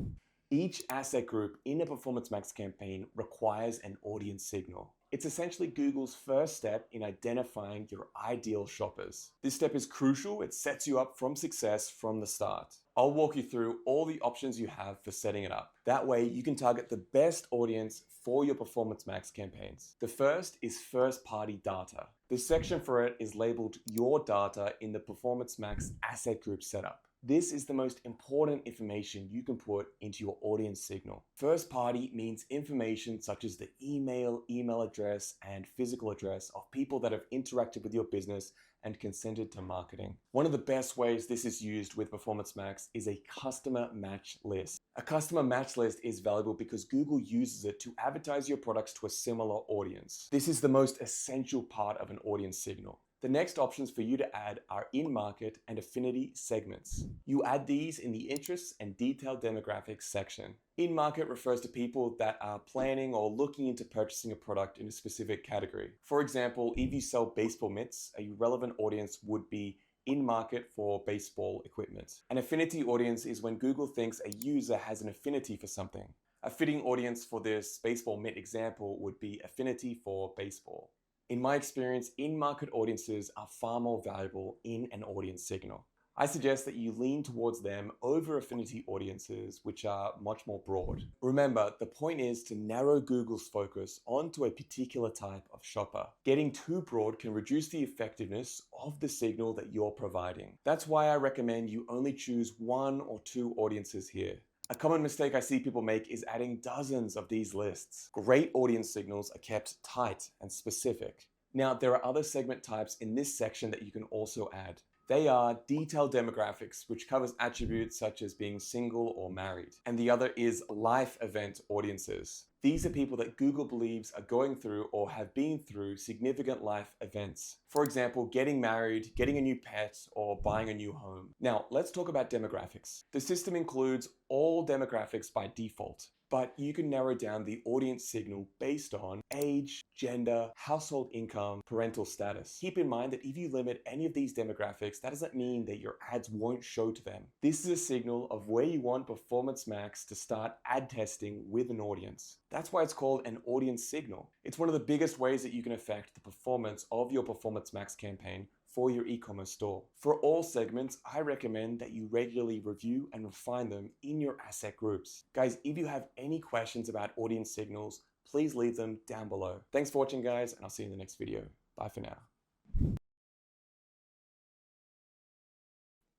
Each asset group in a Performance Max campaign requires an audience signal. It's essentially Google's first step in identifying your ideal shoppers. This step is crucial. It sets you up for success from the start. I'll walk you through all the options you have for setting it up. That way, you can target the best audience for your Performance Max campaigns. The first is first-party data. The section for it is labeled Your Data in the Performance Max asset group setup. This is the most important information you can put into your audience signal. First party means information such as the email address, and physical address of people that have interacted with your business and consented to marketing. One of the best ways this is used with Performance Max is a customer match list. A customer match list is valuable because Google uses it to advertise your products to a similar audience. This is the most essential part of an audience signal. The next options for you to add are in-market and affinity segments. You add these in the interests and detailed demographics section. In-market refers to people that are planning or looking into purchasing a product in a specific category. For example, if you sell baseball mitts, a relevant audience would be in market for baseball equipment. An affinity audience is when Google thinks a user has an affinity for something. A fitting audience for this baseball mitt example would be affinity for baseball. In my experience, in-market audiences are far more valuable in an audience signal. I suggest that you lean towards them over affinity audiences, which are much more broad. Remember, the point is to narrow Google's focus onto a particular type of shopper. Getting too broad can reduce the effectiveness of the signal that you're providing. That's why I recommend you only choose 1 or 2 audiences here. A common mistake I see people make is adding dozens of these lists. Great audience signals are kept tight and specific. Now, there are other segment types in this section that you can also add. They are detailed demographics, which covers attributes such as being single or married. And the other is life event audiences. These are people that Google believes are going through or have been through significant life events. For example, getting married, getting a new pet, or buying a new home. Now, let's talk about demographics. The system includes all demographics by default, but you can narrow down the audience signal based on age, gender, household income, parental status. Keep in mind that if you limit any of these demographics, that doesn't mean that your ads won't show to them. This is a signal of where you want Performance Max to start ad testing with an audience. That's why it's called an audience signal. It's one of the biggest ways that you can affect the performance of your Performance Max campaign for your e-commerce store. For all segments, I recommend that you regularly review and refine them in your asset groups. Guys, if you have any questions about audience signals, please leave them down below. Thanks for watching, guys, and I'll see you in the next video. Bye for now.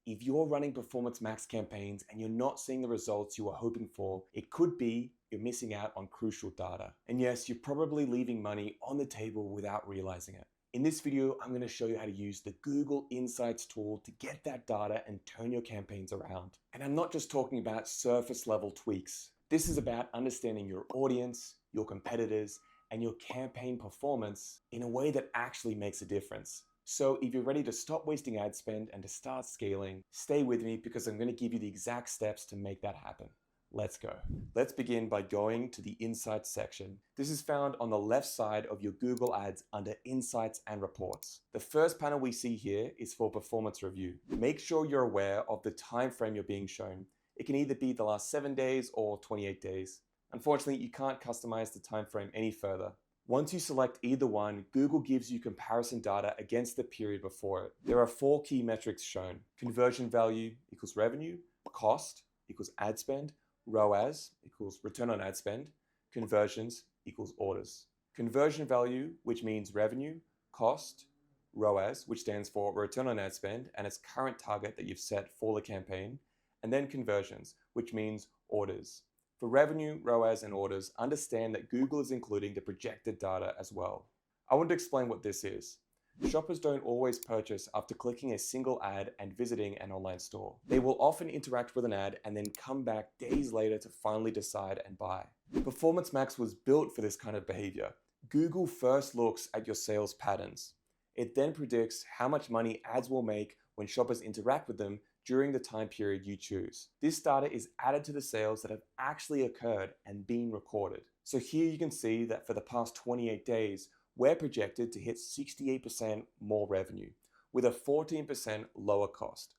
If you're running Performance Max campaigns and you're not seeing the results you are hoping for, it could be you're missing out on crucial data. And yes, you're probably leaving money on the table without realizing it. In this video, I'm going to show you how to use the Google Insights tool to get that data and turn your campaigns around. And I'm not just talking about surface level tweaks. This is about understanding your audience, your competitors, and your campaign performance in a way that actually makes a difference. So if you're ready to stop wasting ad spend and to start scaling, stay with me because I'm going to give you the exact steps to make that happen. Let's go. Let's begin by going to the Insights section. This is found on the left side of your Google Ads under Insights and Reports. The first panel we see here is for performance review. Make sure you're aware of the time frame you're being shown. It can either be the last 7 days or 28 days. Unfortunately, you can't customize the time frame any further. Once you select either one, Google gives you comparison data against the period before it. There are 4 key metrics shown. Conversion value equals revenue, cost equals ad spend, ROAS equals return on ad spend, conversions equals orders. Conversion value, which means revenue, cost, ROAS, which stands for return on ad spend and its current target that you've set for the campaign, and then conversions, which means orders. For revenue, ROAS, and orders, understand that Google is including the projected data as well. I want to explain what this is. Shoppers don't always purchase after clicking a single ad and visiting an online store. They will often interact with an ad and then come back days later to finally decide and buy. Performance Max was built for this kind of behavior. Google first looks at your sales patterns. It then predicts how much money ads will make when shoppers interact with them during the time period you choose. This data is added to the sales that have actually occurred and been recorded. So here you can see that for the past 28 days, we're projected to hit 68% more revenue with a 14% lower cost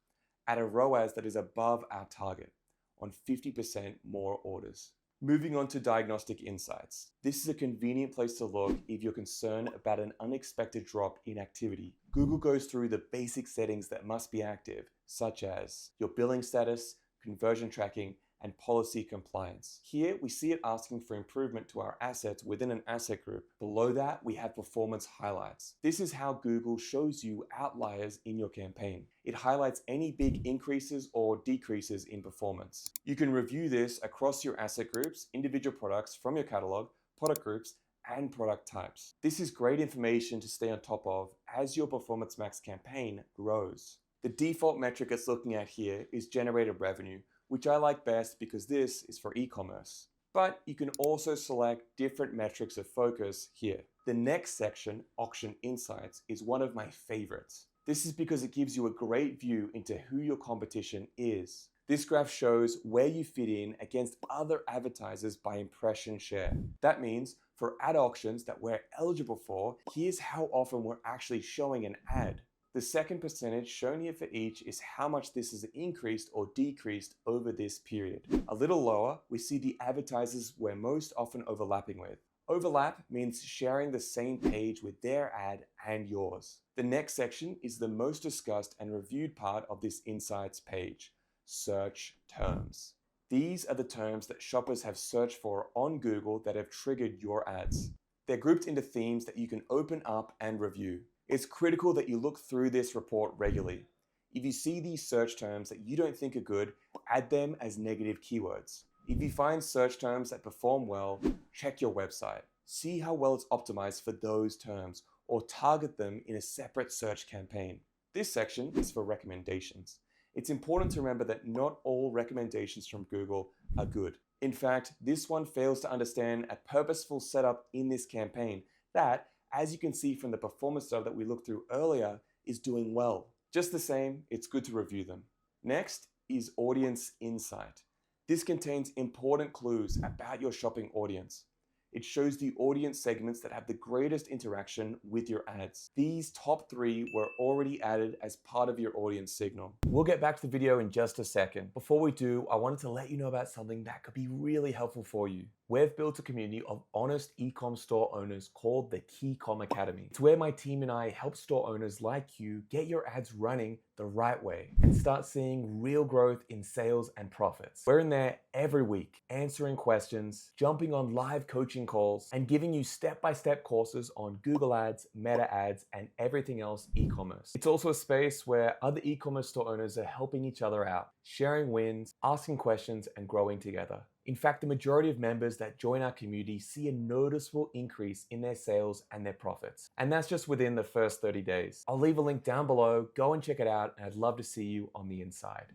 at a ROAS that is above our target on 50% more orders. Moving on to diagnostic insights. This is a convenient place to look if you're concerned about an unexpected drop in activity. Google goes through the basic settings that must be active, such as your billing status, conversion tracking, and policy compliance. Here, we see it asking for improvement to our assets within an asset group. Below that, we have performance highlights. This is how Google shows you outliers in your campaign. It highlights any big increases or decreases in performance. You can review this across your asset groups, individual products from your catalog, product groups, and product types. This is great information to stay on top of as your Performance Max campaign grows. The default metric it's looking at here is generated revenue, which I like best because this is for e-commerce. But you can also select different metrics of focus here. The next section, Auction Insights, is one of my favorites. This is because it gives you a great view into who your competition is. This graph shows where you fit in against other advertisers by impression share. That means for ad auctions that we're eligible for, here's how often we're actually showing an ad. The second percentage shown here for each is how much this has increased or decreased over this period. A little lower, we see the advertisers we're most often overlapping with. Overlap means sharing the same page with their ad and yours. The next section is the most discussed and reviewed part of this Insights page, search terms. These are the terms that shoppers have searched for on Google that have triggered your ads. They're grouped into themes that you can open up and review. It's critical that you look through this report regularly. If you see these search terms that you don't think are good, add them as negative keywords. If you find search terms that perform well, check your website. See how well it's optimized for those terms, or target them in a separate search campaign. This section is for recommendations. It's important to remember that not all recommendations from Google are good. In fact, this one fails to understand a purposeful setup in this campaign that, as you can see from the performance data that we looked through earlier, is doing well. Just the same, it's good to review them. Next is Audience Insight. This contains important clues about your shopping audience. It shows the audience segments that have the greatest interaction with your ads. These top 3 were already added as part of your audience signal. We'll get back to the video in just a second. Before we do, I wanted to let you know about something that could be really helpful for you. We've built a community of honest e-com store owners called the keyCommerce Academy. It's where my team and I help store owners like you get your ads running the right way and start seeing real growth in sales and profits. We're in there every week, answering questions, jumping on live coaching calls, and giving you step-by-step courses on Google Ads, Meta Ads, and everything else e-commerce. It's also a space where other e-commerce store owners are helping each other out, sharing wins, asking questions, and growing together. In fact, the majority of members that join our community see a noticeable increase in their sales and their profits. And that's just within the first 30 days. I'll leave a link down below, go and check it out, and I'd love to see you on the inside.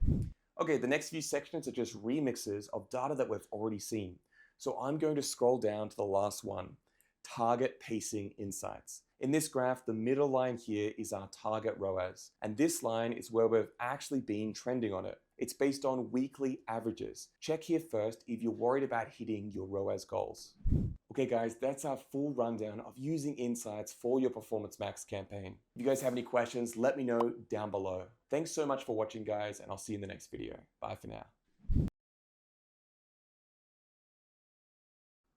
Okay, the next few sections are just remixes of data that we've already seen. So I'm going to scroll down to the last one, Target Pacing Insights. In this graph, the middle line here is our target ROAS, and this line is where we've actually been trending on it. It's based on weekly averages. Check here first if you're worried about hitting your ROAS goals. Okay guys, that's our full rundown of using insights for your Performance Max campaign. If you guys have any questions, let me know down below. Thanks so much for watching guys, and I'll see you in the next video. Bye for now.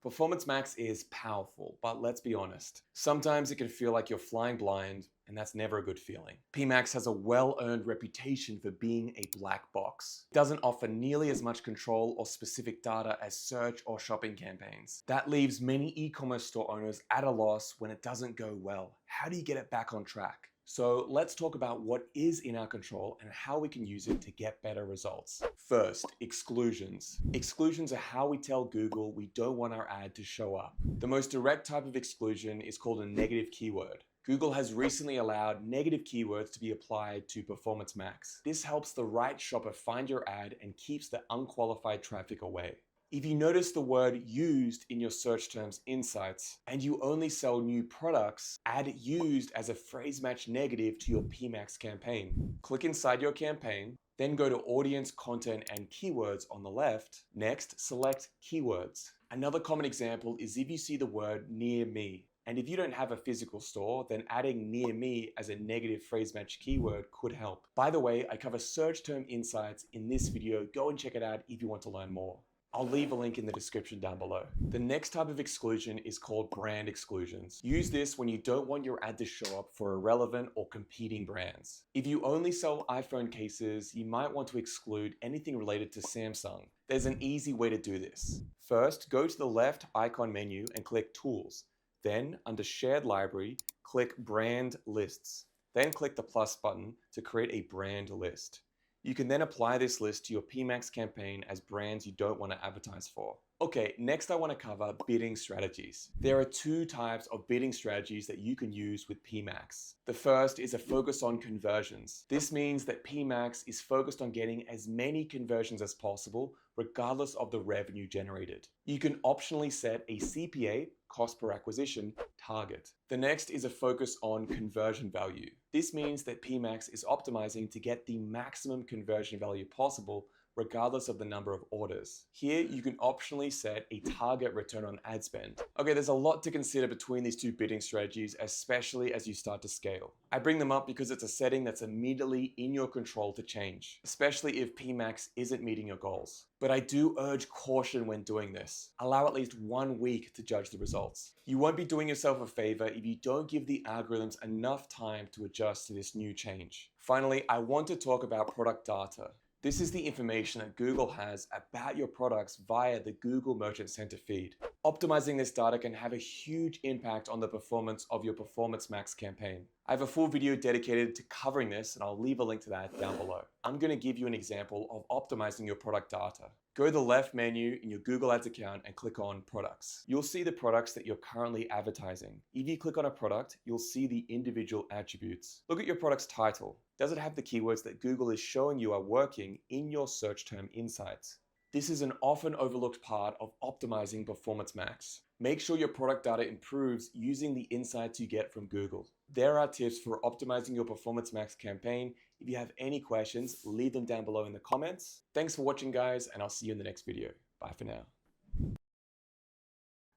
Performance Max is powerful, but let's be honest. Sometimes it can feel like you're flying blind, and that's never a good feeling. PMax has a well-earned reputation for being a black box. It doesn't offer nearly as much control or specific data as search or shopping campaigns. That leaves many e-commerce store owners at a loss when it doesn't go well. How do you get it back on track? So let's talk about what is in our control and how we can use it to get better results. First, exclusions. Exclusions are how we tell Google we don't want our ad to show up. The most direct type of exclusion is called a negative keyword. Google has recently allowed negative keywords to be applied to Performance Max. This helps the right shopper find your ad and keeps the unqualified traffic away. If you notice the word used in your search terms insights and you only sell new products, add used as a phrase match negative to your PMax campaign. Click inside your campaign, then go to audience, content, and keywords on the left. Next, select keywords. Another common example is if you see the word near me. And if you don't have a physical store, then adding near me as a negative phrase match keyword could help. By the way, I cover search term insights in this video. Go and check it out if you want to learn more. I'll leave a link in the description down below. The next type of exclusion is called brand exclusions. Use this when you don't want your ad to show up for irrelevant or competing brands. If you only sell iPhone cases, you might want to exclude anything related to Samsung. There's an easy way to do this. First, go to the left icon menu and click Tools. Then, under Shared Library, click Brand Lists. Then click the plus button to create a brand list. You can then apply this list to your PMax campaign as brands you don't want to advertise for. Okay, next I want to cover bidding strategies. There are two types of bidding strategies that you can use with PMax. The first is a focus on conversions. This means that PMax is focused on getting as many conversions as possible, regardless of the revenue generated. You can optionally set a CPA, cost per acquisition, target. The next is a focus on conversion value. This means that PMax is optimizing to get the maximum conversion value possible, regardless of the number of orders. Here, you can optionally set a target return on ad spend. Okay, there's a lot to consider between these two bidding strategies, especially as you start to scale. I bring them up because it's a setting that's immediately in your control to change, especially if PMax isn't meeting your goals. But I do urge caution when doing this. Allow at least 1 week to judge the results. You won't be doing yourself a favor if you don't give the algorithms enough time to adjust to this new change. Finally, I want to talk about product data. This is the information that Google has about your products via the Google Merchant Center feed. Optimizing this data can have a huge impact on the performance of your Performance Max campaign. I have a full video dedicated to covering this, and I'll leave a link to that down below. I'm going to give you an example of optimizing your product data. Go to the left menu in your Google Ads account and click on Products. You'll see the products that you're currently advertising. If you click on a product, you'll see the individual attributes. Look at your product's title. Does it have the keywords that Google is showing you are working in your search term insights? This is an often overlooked part of optimizing Performance Max. Make sure your product data improves using the insights you get from Google. There are tips for optimizing your Performance Max campaign. If you have any questions, leave them down below in the comments. Thanks for watching, guys, and I'll see you in the next video. Bye for now.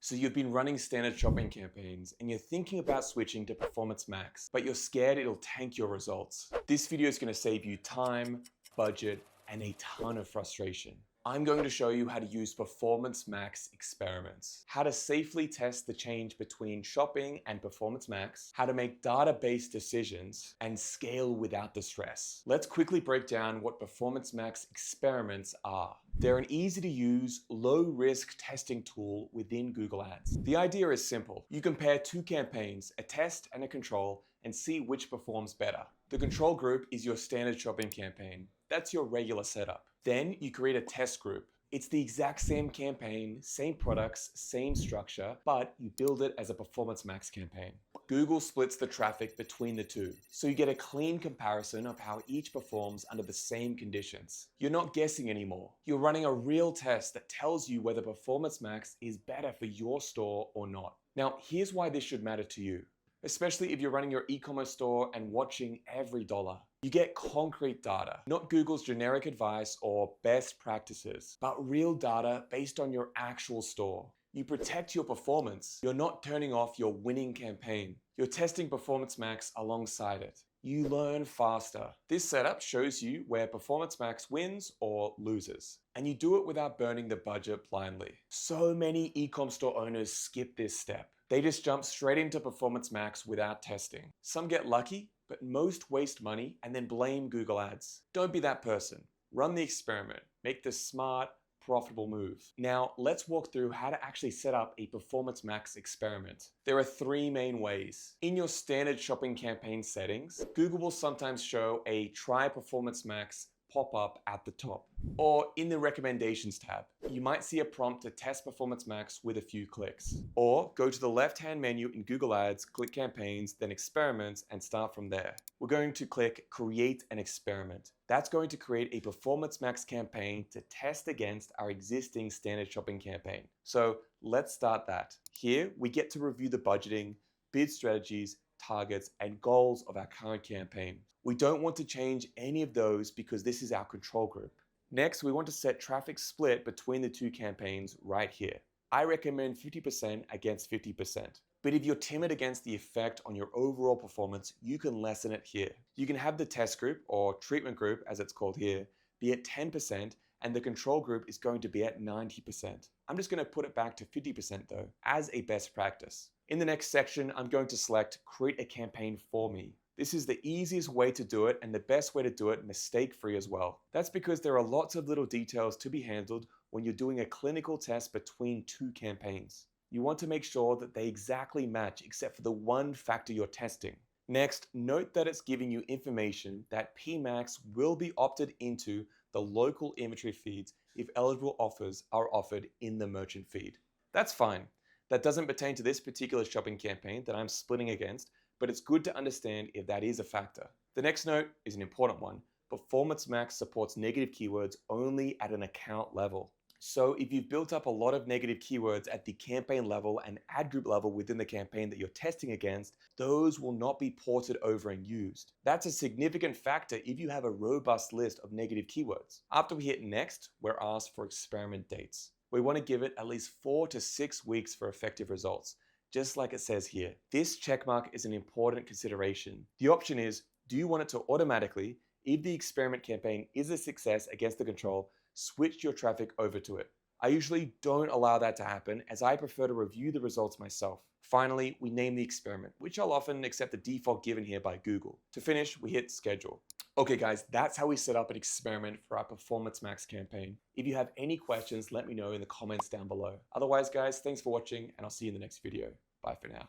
So you've been running standard shopping campaigns and you're thinking about switching to Performance Max, but you're scared it'll tank your results. This video is going to save you time, budget, and a ton of frustration. I'm going to show you how to use Performance Max experiments, how to safely test the change between shopping and Performance Max, how to make data-based decisions, and scale without the stress. Let's quickly break down what Performance Max experiments are. They're an easy-to-use, low-risk testing tool within Google Ads. The idea is simple. You compare two campaigns, a test and a control, and see which performs better. The control group is your standard shopping campaign. That's your regular setup. Then you create a test group. It's the exact same campaign, same products, same structure, but you build it as a Performance Max campaign. Google splits the traffic between the two, so you get a clean comparison of how each performs under the same conditions. You're not guessing anymore. You're running a real test that tells you whether Performance Max is better for your store or not. Now, here's why this should matter to you, especially if you're running your e-commerce store and watching every dollar. You get concrete data, not Google's generic advice or best practices, but real data based on your actual store. You protect your performance. You're not turning off your winning campaign. You're testing Performance Max alongside it. You learn faster. This setup shows you where Performance Max wins or loses, and you do it without burning the budget blindly. So many e-com store owners skip this step. They just jump straight into Performance Max without testing. Some get lucky, but most waste money and then blame Google Ads. Don't be that person. Run the experiment. Make the smart, profitable move. Now, let's walk through how to actually set up a Performance Max experiment. There are 3 main ways. In your standard shopping campaign settings, Google will sometimes show a Try Performance Max pop-up at the top. Or in the Recommendations tab, you might see a prompt to test Performance Max with a few clicks. Or go to the left-hand menu in Google Ads, click Campaigns, then Experiments, and start from there. We're going to click Create an Experiment. That's going to create a Performance Max campaign to test against our existing standard shopping campaign. So let's start that. Here, we get to review the budgeting, bid strategies, targets, and goals of our current campaign. We don't want to change any of those because this is our control group. Next, we want to set traffic split between the two campaigns right here. I recommend 50% against 50%. But if you're timid against the effect on your overall performance, you can lessen it here. You can have the test group, or treatment group as it's called here, be at 10%, and the control group is going to be at 90%. I'm just going to put it back to 50% though, as a best practice. In the next section, I'm going to select Create a Campaign for Me. This is the easiest way to do it and the best way to do it mistake-free as well. That's because there are lots of little details to be handled when you're doing a clinical test between two campaigns. You want to make sure that they exactly match except for the one factor you're testing. Next, note that it's giving you information that PMax will be opted into the local inventory feeds if eligible offers are offered in the merchant feed. That's fine. That doesn't pertain to this particular shopping campaign that I'm splitting against, but it's good to understand if that is a factor. The next note is an important one. Performance Max supports negative keywords only at an account level. So if you've built up a lot of negative keywords at the campaign level and ad group level within the campaign that you're testing against, those will not be ported over and used. That's a significant factor if you have a robust list of negative keywords. After we hit next, we're asked for experiment dates. We want to give it at least 4 to 6 weeks for effective results, just like it says here. This checkmark is an important consideration. The option is, do you want it to automatically, if the experiment campaign is a success against the control, switch your traffic over to it? I usually don't allow that to happen as I prefer to review the results myself. Finally, we name the experiment, which I'll often accept the default given here by Google. To finish, we hit schedule. Okay guys, that's how we set up an experiment for our Performance Max campaign. If you have any questions, let me know in the comments down below. Otherwise guys, thanks for watching and I'll see you in the next video. Bye for now.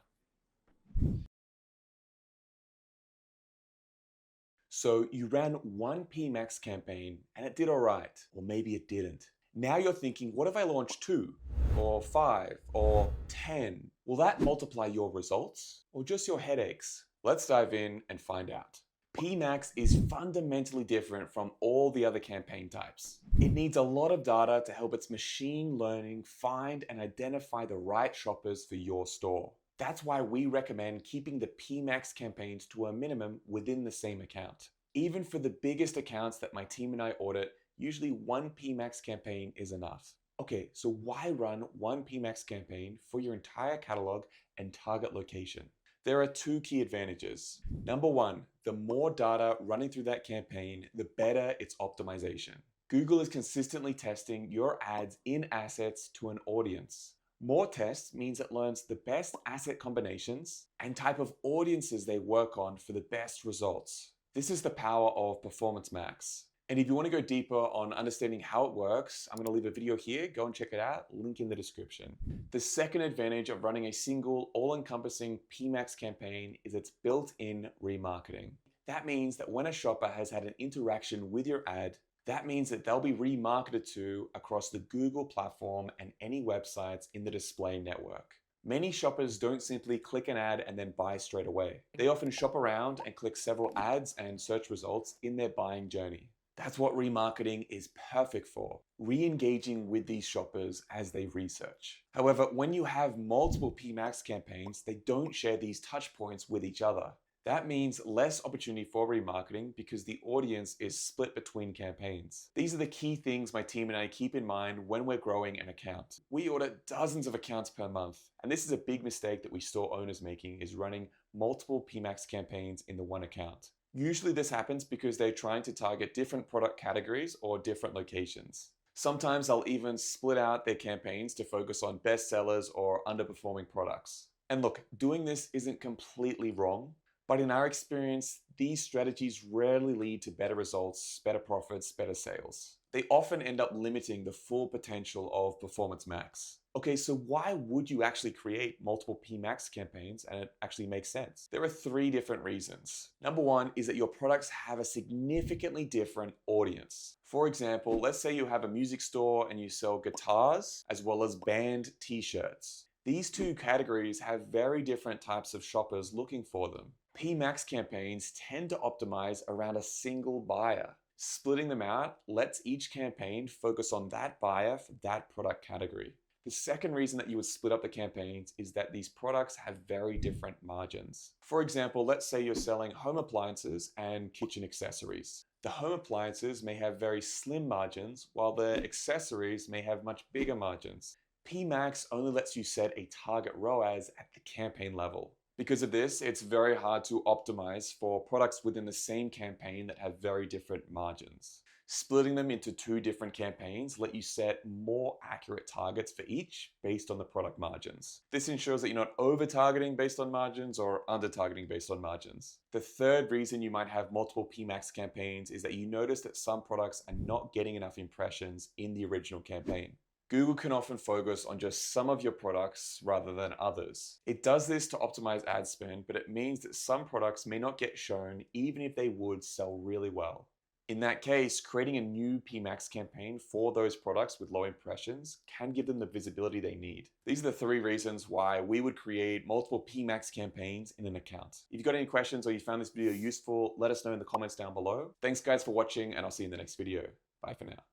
So you ran one PMax campaign and it did all right, or maybe it didn't. Now you're thinking, what if I launch 2 or 5 or 10? Will that multiply your results or just your headaches? Let's dive in and find out. PMax is fundamentally different from all the other campaign types. It needs a lot of data to help its machine learning find and identify the right shoppers for your store. That's why we recommend keeping the PMax campaigns to a minimum within the same account. Even for the biggest accounts that my team and I audit, usually one PMax campaign is enough. Okay, so why run one PMax campaign for your entire catalog and target location? There are 2 key advantages. Number 1, the more data running through that campaign, the better its optimization. Google is consistently testing your ads in assets to an audience. More tests means it learns the best asset combinations and type of audiences they work on for the best results. This is the power of Performance Max. And if you want to go deeper on understanding how it works, I'm going to leave a video here. Go and check it out. Link in the description. The second advantage of running a single all-encompassing PMax campaign is its built-in remarketing. That means that when a shopper has had an interaction with your ad, that means that they'll be remarketed to across the Google platform and any websites in the display network. Many shoppers don't simply click an ad and then buy straight away. They often shop around and click several ads and search results in their buying journey. That's what remarketing is perfect for, re-engaging with these shoppers as they research. However, when you have multiple PMax campaigns, they don't share these touch points with each other. That means less opportunity for remarketing because the audience is split between campaigns. These are the key things my team and I keep in mind when we're growing an account. We audit dozens of accounts per month, and this is a big mistake that we store owners making is running multiple PMax campaigns in the one account. Usually this happens because they're trying to target different product categories or different locations. Sometimes they'll even split out their campaigns to focus on bestsellers or underperforming products. And look, doing this isn't completely wrong, but in our experience, these strategies rarely lead to better results, better profits, better sales. They often end up limiting the full potential of Performance Max. Okay, so why would you actually create multiple PMax campaigns and it actually makes sense? There are 3 different reasons. Number 1 is that your products have a significantly different audience. For example, let's say you have a music store and you sell guitars as well as band t-shirts. These 2 categories have very different types of shoppers looking for them. PMax campaigns tend to optimize around a single buyer. Splitting them out lets each campaign focus on that buyer for that product category. The second reason that you would split up the campaigns is that these products have very different margins. For example, let's say you're selling home appliances and kitchen accessories. The home appliances may have very slim margins, while the accessories may have much bigger margins. PMax only lets you set a target ROAS at the campaign level. Because of this, it's very hard to optimize for products within the same campaign that have very different margins. Splitting them into 2 different campaigns let you set more accurate targets for each based on the product margins. This ensures that you're not over-targeting based on margins or under-targeting based on margins. The third reason you might have multiple PMax campaigns is that you notice that some products are not getting enough impressions in the original campaign. Google can often focus on just some of your products rather than others. It does this to optimize ad spend, but it means that some products may not get shown even if they would sell really well. In that case, creating a new PMax campaign for those products with low impressions can give them the visibility they need. These are the 3 reasons why we would create multiple PMax campaigns in an account. If you've got any questions or you found this video useful, let us know in the comments down below. Thanks guys for watching, and I'll see you in the next video. Bye for now.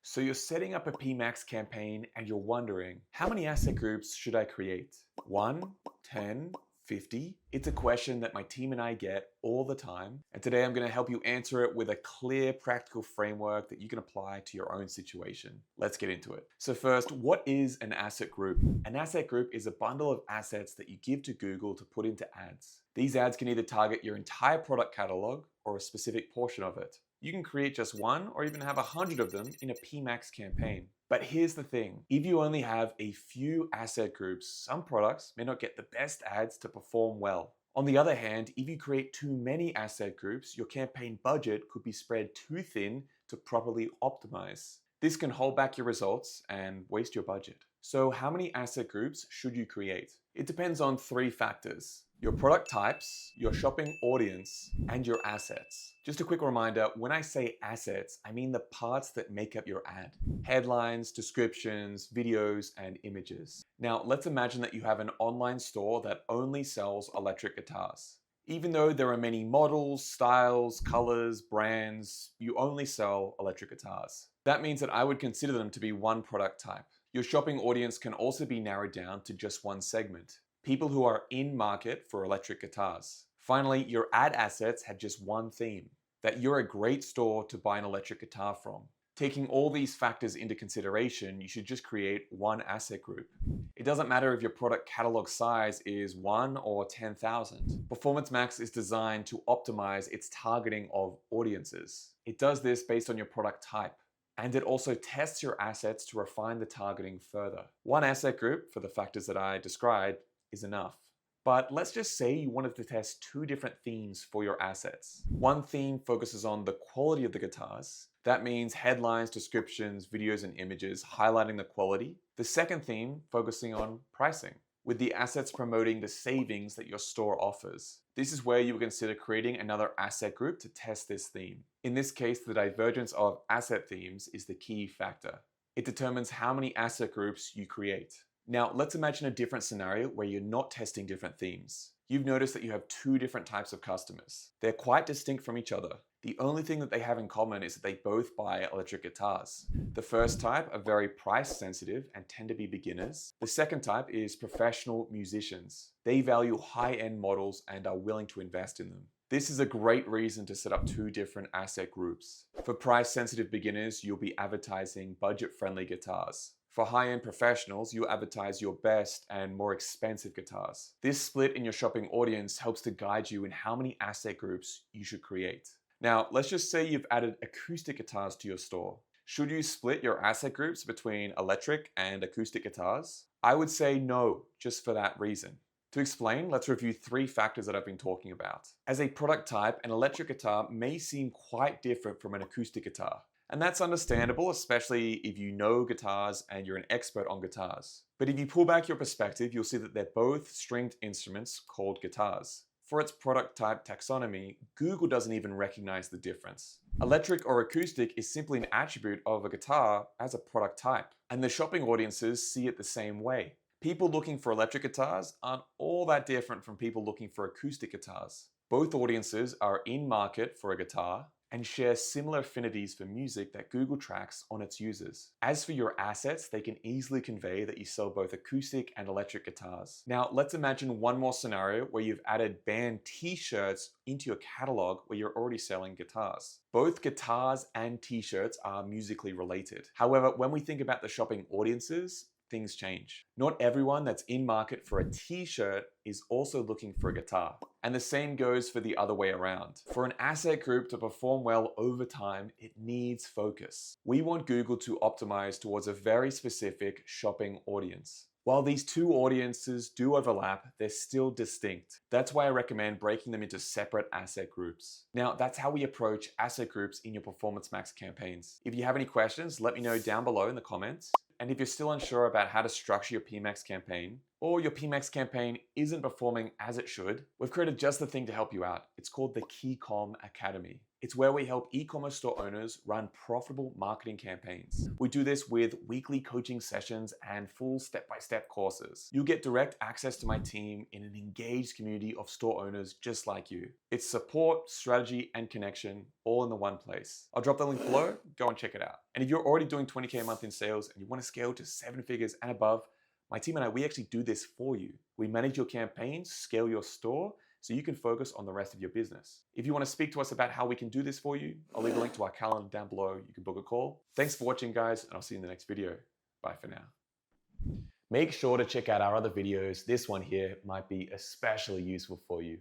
So you're setting up a PMax campaign and you're wondering, how many asset groups should I create? 1, 10, 50? It's a question that my team and I get all the time. And today I'm going to help you answer it with a clear, practical framework that you can apply to your own situation. Let's get into it. So first, what is an asset group? An asset group is a bundle of assets that you give to Google to put into ads. These ads can either target your entire product catalog or a specific portion of it. You can create just 1 or even have 100 of them in a PMax campaign. But here's the thing, if you only have a few asset groups, some products may not get the best ads to perform well. On the other hand, if you create too many asset groups, your campaign budget could be spread too thin to properly optimize. This can hold back your results and waste your budget. So how many asset groups should you create? It depends on 3 factors: your product types, your shopping audience, and your assets. Just a quick reminder, when I say assets, I mean the parts that make up your ad. Headlines, descriptions, videos, and images. Now, let's imagine that you have an online store that only sells electric guitars. Even though there are many models, styles, colors, brands, you only sell electric guitars. That means that I would consider them to be one product type. Your shopping audience can also be narrowed down to just one segment: people who are in market for electric guitars. Finally, your ad assets had just one theme: that you're a great store to buy an electric guitar from. Taking all these factors into consideration, you should just create one asset group. It doesn't matter if your product catalog size is 1 or 10,000. Performance Max is designed to optimize its targeting of audiences. It does this based on your product type. And it also tests your assets to refine the targeting further. One asset group, for the factors that I described, is enough. But let's just say you wanted to test 2 different themes for your assets. One theme focuses on the quality of the guitars. That means headlines, descriptions, videos, and images highlighting the quality. The second theme focusing on pricing, with the assets promoting the savings that your store offers. This is where you would consider creating another asset group to test this theme. In this case, the divergence of asset themes is the key factor. It determines how many asset groups you create. Now, let's imagine a different scenario where you're not testing different themes. You've noticed that you have 2 different types of customers. They're quite distinct from each other. The only thing that they have in common is that they both buy electric guitars. The first type are very price sensitive and tend to be beginners. The second type is professional musicians. They value high-end models and are willing to invest in them. This is a great reason to set up 2 different asset groups. For price-sensitive beginners, you'll be advertising budget-friendly guitars. For high-end professionals, you advertise your best and more expensive guitars. This split in your shopping audience helps to guide you in how many asset groups you should create. Now, let's just say you've added acoustic guitars to your store. Should you split your asset groups between electric and acoustic guitars? I would say no, just for that reason. To explain, let's review 3 factors that I've been talking about. As a product type, an electric guitar may seem quite different from an acoustic guitar. And that's understandable, especially if you know guitars and you're an expert on guitars. But if you pull back your perspective, you'll see that they're both stringed instruments called guitars. For its product type taxonomy, Google doesn't even recognize the difference. Electric or acoustic is simply an attribute of a guitar as a product type, and the shopping audiences see it the same way. People looking for electric guitars aren't all that different from people looking for acoustic guitars. Both audiences are in market for a guitar and share similar affinities for music that Google tracks on its users. As for your assets, they can easily convey that you sell both acoustic and electric guitars. Now, let's imagine one more scenario where you've added band t-shirts into your catalog where you're already selling guitars. Both guitars and t-shirts are musically related. However, when we think about the shopping audiences, things change. Not everyone that's in market for a t-shirt is also looking for a guitar. And the same goes for the other way around. For an asset group to perform well over time, it needs focus. We want Google to optimize towards a very specific shopping audience. While these two audiences do overlap, they're still distinct. That's why I recommend breaking them into separate asset groups. Now, that's how we approach asset groups in your Performance Max campaigns. If you have any questions, let me know down below in the comments. And if you're still unsure about how to structure your PMax campaign, or your PMax campaign isn't performing as it should, we've created just the thing to help you out. It's called the keyCommerce Academy. It's where we help e-commerce store owners run profitable marketing campaigns. We do this with weekly coaching sessions and full step-by-step courses. You'll get direct access to my team in an engaged community of store owners just like you. It's support, strategy, and connection all in the one place. I'll drop the link below, go and check it out. And if you're already doing 20K a month in sales and you want to scale to 7 figures and above, my team and I, we actually do this for you. We manage your campaigns, scale your store, so you can focus on the rest of your business. If you want to speak to us about how we can do this for you, I'll leave a link to our calendar down below. You can book a call. Thanks for watching, guys, and I'll see you in the next video. Bye for now. Make sure to check out our other videos. This one here might be especially useful for you.